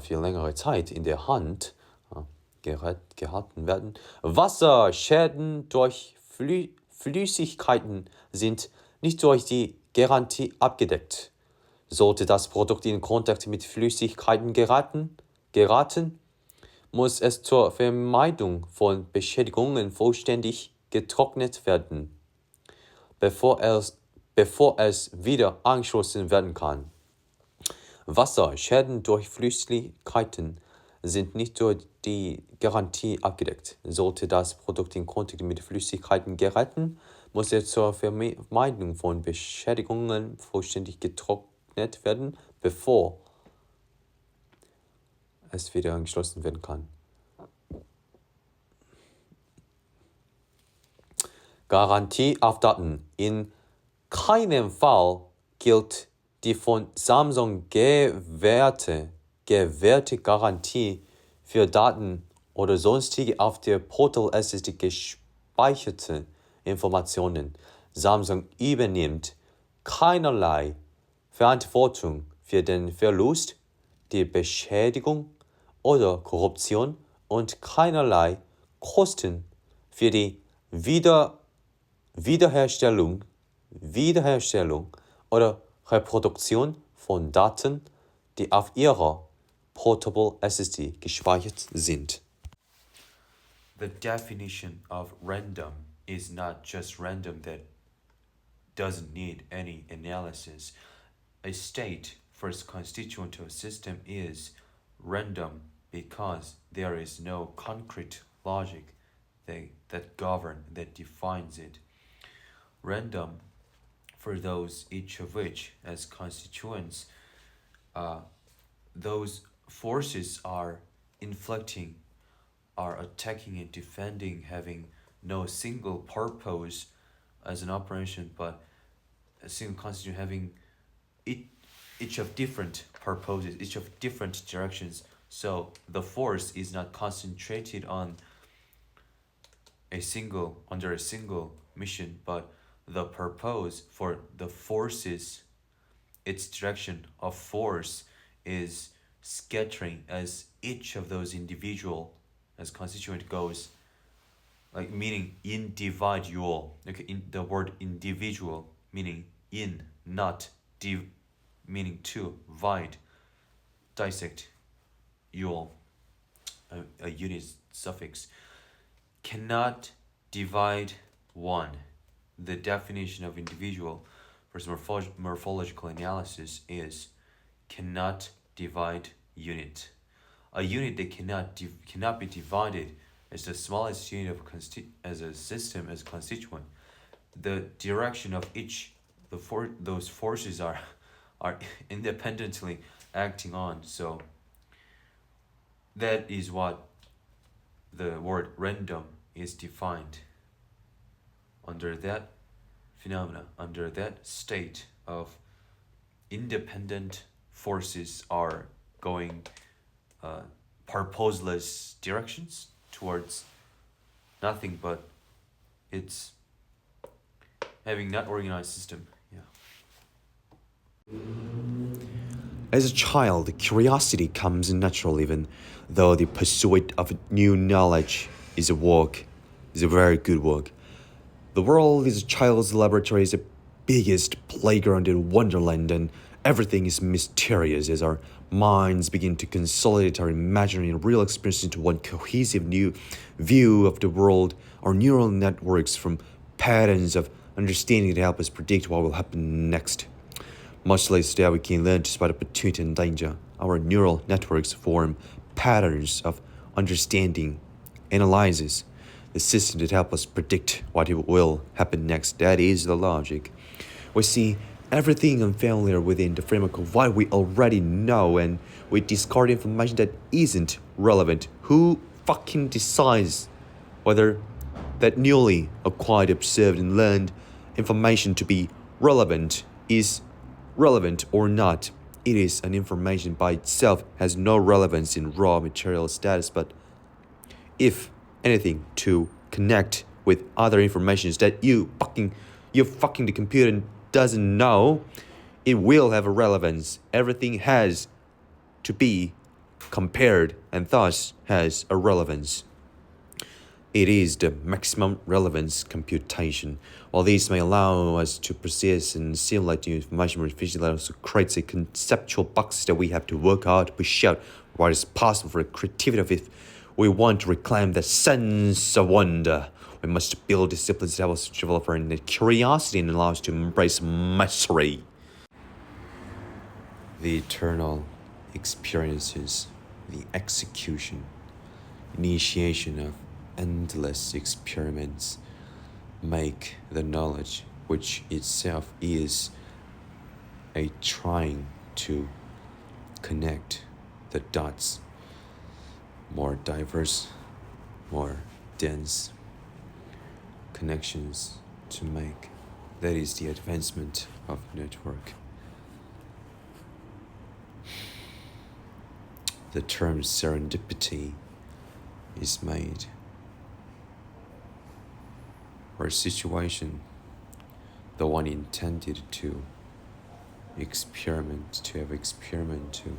S1: für längere Zeit in der Hand gehalten werden. Wasserschäden durch Flüssigkeiten sind nicht durch die Garantie abgedeckt. Sollte das Produkt in Kontakt mit Flüssigkeiten geraten, muss es zur Vermeidung von Beschädigungen vollständig getrocknet werden, bevor es wieder angeschlossen werden kann. Wasserschäden durch Flüssigkeiten sind nicht durch die Garantie abgedeckt. Sollte das Produkt in Kontakt mit Flüssigkeiten geraten, muss es zur Vermeidung von Beschädigungen vollständig getrocknet werden, bevor es wieder angeschlossen werden kann. Garantie auf Daten. In keinem Fall gilt die von Samsung gewährte Garantie für Daten oder sonstige auf der Portal SSD gespeicherte Informationen. Samsung übernimmt keinerlei Verantwortung für den Verlust, die Beschädigung oder Korruption und keinerlei Kosten für die Wiederherstellung oder Reproduktion von Daten, die auf ihrer Portable SSD gespeichert sind.
S3: The definition of random is not just random that doesn't need any analysis. A state for its constituent system is random because there is no concrete logic that defines it. Random for those each of which as constituents those forces are inflicting, are attacking and defending, having no single purpose as an operation, but a single constituent having each of different purposes, each of different directions. So the force is not concentrated on under a single mission, but the purpose for the forces, its direction of force is scattering as each of those individual as constituent goes, like meaning individual. Okay, in the word individual meaning in, not meaning to, vide, dissect, you'll a unit suffix, cannot divide one. The definition of individual for morphological analysis is cannot divide unit. A unit that cannot be divided as the smallest unit of as a system as a constituent. The direction of each those forces are independently acting on. So that is what the word random is defined. Under that phenomena, under that state of independent forces are going purposeless directions towards nothing but it's having not organized system. Yeah.
S1: As a child, curiosity comes natural, even though the pursuit of new knowledge is a very good work. The world is a child's laboratory, is the biggest playground in Wonderland, and everything is mysterious as our minds begin to consolidate our imaginary and real experience into one cohesive new view of the world. Our neural networks from patterns of understanding to help us predict what will happen next. Much later that we can learn despite opportunity and danger. Our neural networks form patterns of understanding, analyzes the system that help us predict what will happen next. That is the logic. We see everything unfamiliar within the framework of what we already know, and we discard information that isn't relevant. Who fucking decides whether that newly acquired, observed, and learned information to be relevant is relevant or not? It is an information by itself, has no relevance in raw material status, but if anything, to connect with other informations that you fucking the computer doesn't know, it will have a relevance. Everything has to be compared and thus has a relevance. It is the maximum relevance computation. While this may allow us to process and assimilate new information more efficiently, it also creates a conceptual box that we have to work hard to push out what is possible for creativity of it. We want to reclaim the sense of wonder. We must build disciplines that will develop our innate curiosity and allow us to embrace mystery.
S3: The eternal experiences, the execution, initiation of endless experiments make the knowledge, which itself is a trying to connect the dots, more diverse, more dense connections to make. That is the advancement of network. The term serendipity is made or a situation, the one intended to experiment, to have experiment to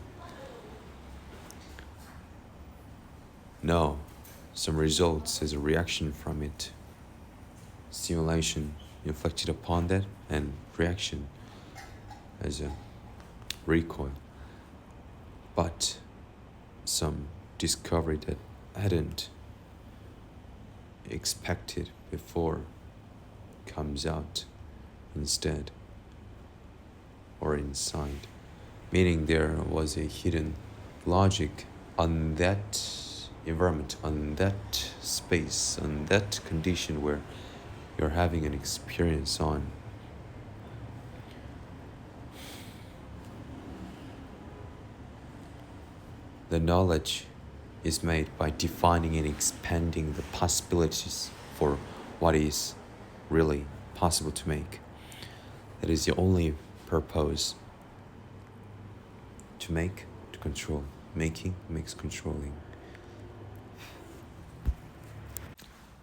S3: know some results as a reaction from it, stimulation inflicted upon that, and reaction as a recoil. But some discovery that hadn't expected before comes out instead or inside, meaning there was a hidden logic on that environment, on that space, on that condition where you're having an experience on. The knowledge is made by defining and expanding the possibilities for what is really possible to make. That is the only purpose. To make, to control. Making makes controlling.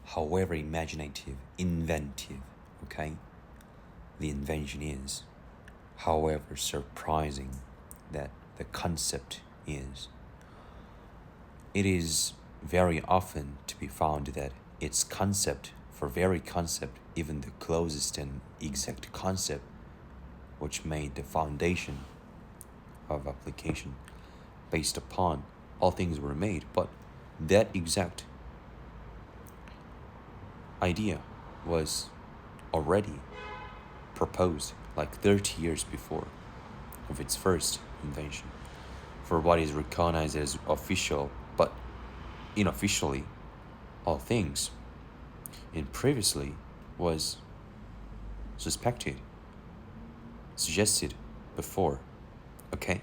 S3: However imaginative, inventive, okay, the invention is, however surprising that the concept is, it is very often to be found that its concept, for very concept, even the closest and exact concept, which made the foundation of application based upon all things were made, but that exact idea was already proposed like 30 years before of its first invention for what is recognized as official, but unofficially all things, and previously was suspected, suggested before, okay?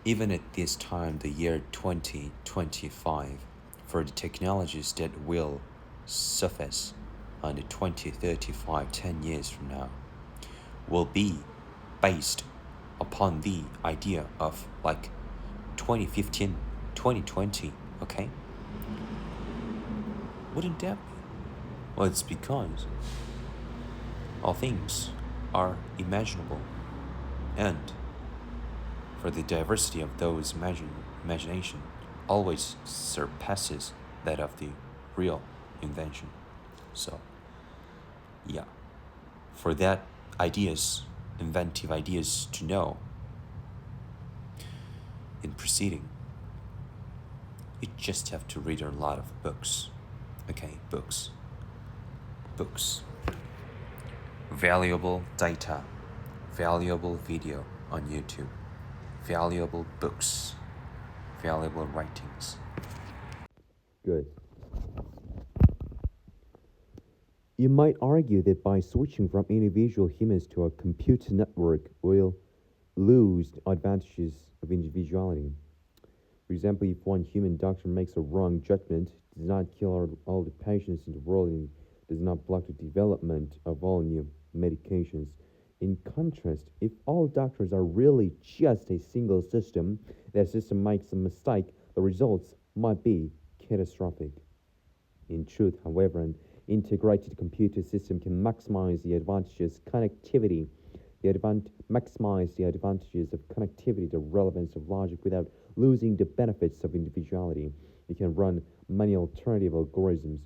S3: Even at this time, the year 2025, for the technologies that will surface on the 2035, 10 years from now, will be based upon the idea of like 2015, 2020, okay? Wouldn't that be? Well, it's because all things are imaginable, and for the diversity of those imagination always surpasses that of the real invention. So, yeah, for that inventive ideas to know in proceeding, you just have to read a lot of books. Okay, books. Valuable data, valuable video on YouTube, valuable books, valuable writings.
S1: Good. You might argue that by switching from individual humans to a computer network, we'll lose the advantages of individuality. For example, if one human doctor makes a wrong judgment, does not kill all the patients in the world, and does not block the development of all new medications. In contrast, if all doctors are really just a single system, that system makes a mistake, the results might be catastrophic. In truth, however, an integrated computer system can maximize the advantages maximize the advantages of connectivity, the relevance of logic, without losing the benefits of individuality. You can run many alternative algorithms.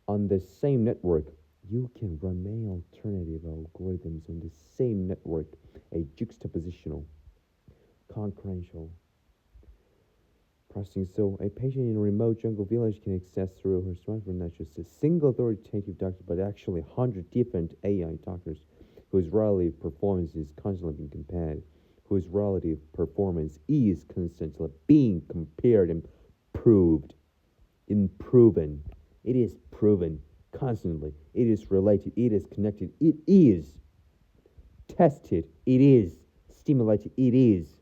S1: On the same network. You can run many alternative algorithms on the same network, a juxtapositional, concurrential processing. So a patient in a remote jungle village can access through her smartphone not just a single authoritative doctor, but actually 100 different AI doctors whose relative performance is constantly being compared, whose relative performance is constantly being compared and proven. It is proven constantly. It is related. It is connected. It is tested. It is stimulated. It is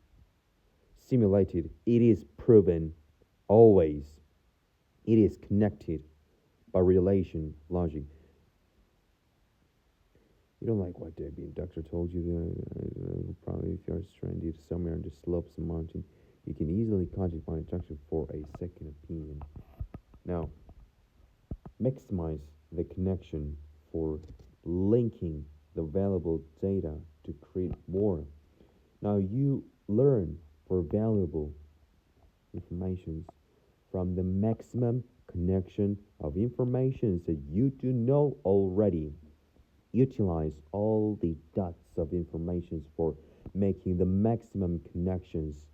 S1: simulated. It is proven always. It is connected by relation logic. You don't like what the doctor told you. Probably if you're stranded somewhere on the slopes of a mountain, you can easily contact my doctor for a second opinion. Now, maximize the connection for linking the valuable data to create more. Now you learn for valuable information from the maximum connection of information that you do know already. Utilize all the dots of information for making the maximum connections.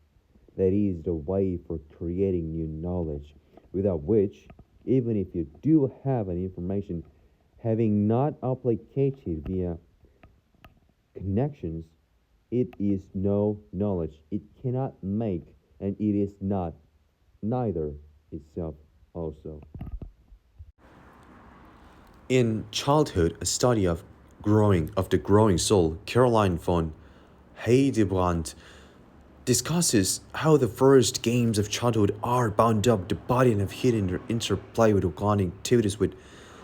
S1: That is the way for creating new knowledge, without which, even if you do have an information, having not applicated via connections, it is no knowledge. It cannot make, and it is not, neither itself also.
S3: In Childhood, a study of the growing soul, Caroline von Heidebrand discusses how the first games of childhood are bound up the body and have hidden interplay with organic activities, with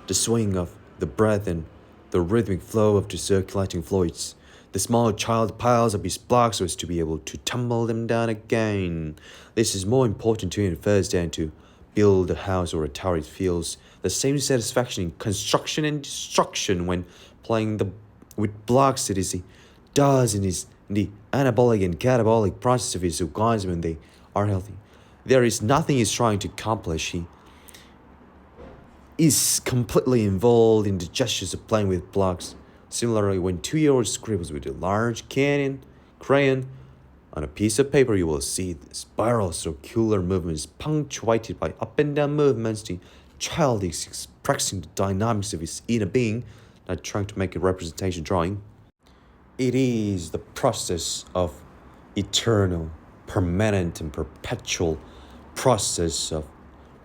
S3: the swing of the breath and the rhythmic flow of the circulating fluids. The small child piles up his blocks so as to be able to tumble them down again. This is more important to him first than to build a house or a tower. It feels the same satisfaction in construction and destruction when playing with blocks that he does in the anabolic and catabolic process of his organs when they are healthy. There is nothing he's trying to accomplish. He is completely involved in the gestures of playing with blocks. Similarly, when 2-year-old scribbles with a large crayon on a piece of paper, you will see the spiral circular movements punctuated by up and down movements. The child is expressing the dynamics of his inner being, not trying to make a representation drawing. It is the process of eternal permanent and perpetual process of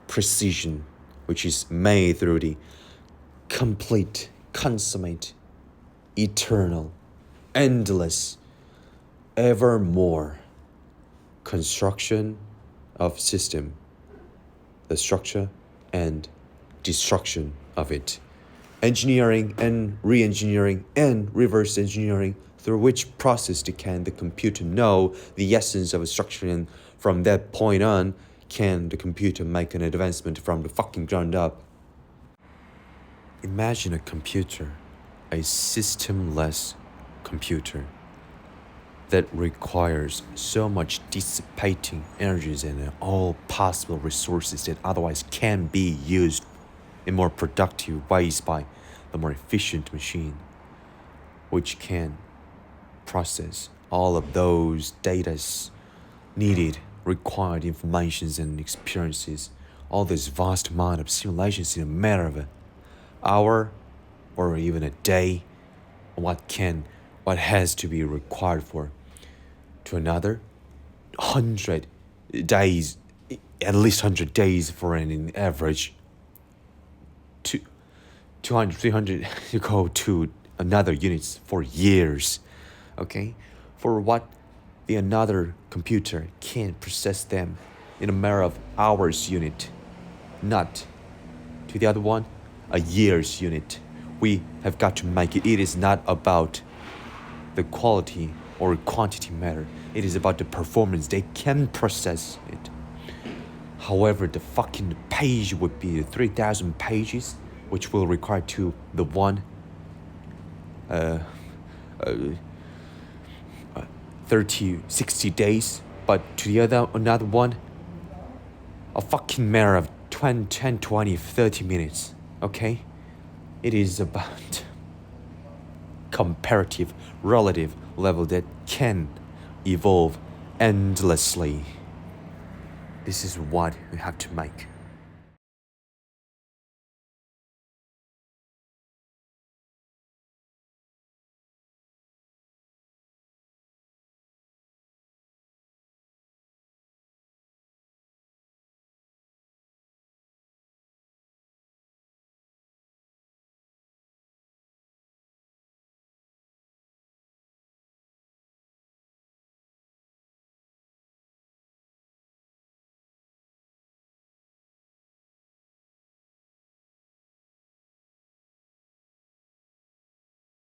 S3: precision, which is made through the complete, consummate, eternal, endless, evermore construction of system, the structure and destruction of it, engineering and re-engineering and reverse engineering, through which process can the computer know the essence of a structure, and from that point on can the computer make an advancement from the fucking ground up. Imagine a computer, a systemless computer that requires so much dissipating energies and all possible resources that otherwise can be used in more productive ways by the more efficient machine, which can process all of those datas needed, required informations and experiences, all this vast amount of simulations in a matter of an hour or even a day. What has to be required for to another 100 days, at least 100 days for an average 200, 300 you go to another units for years, okay? For what the another computer can process them in a matter of hours unit, not to the other one a year's unit. We have got to make it. It is not about the quality or quantity matter. It is about the performance. They can process it. However, the fucking page would be 3,000 pages, which will require to the one 30, 60 days, but to the another one a fucking matter of 10, 20, 30 minutes, okay? It is about comparative, relative level that can evolve endlessly. This is what we have to make.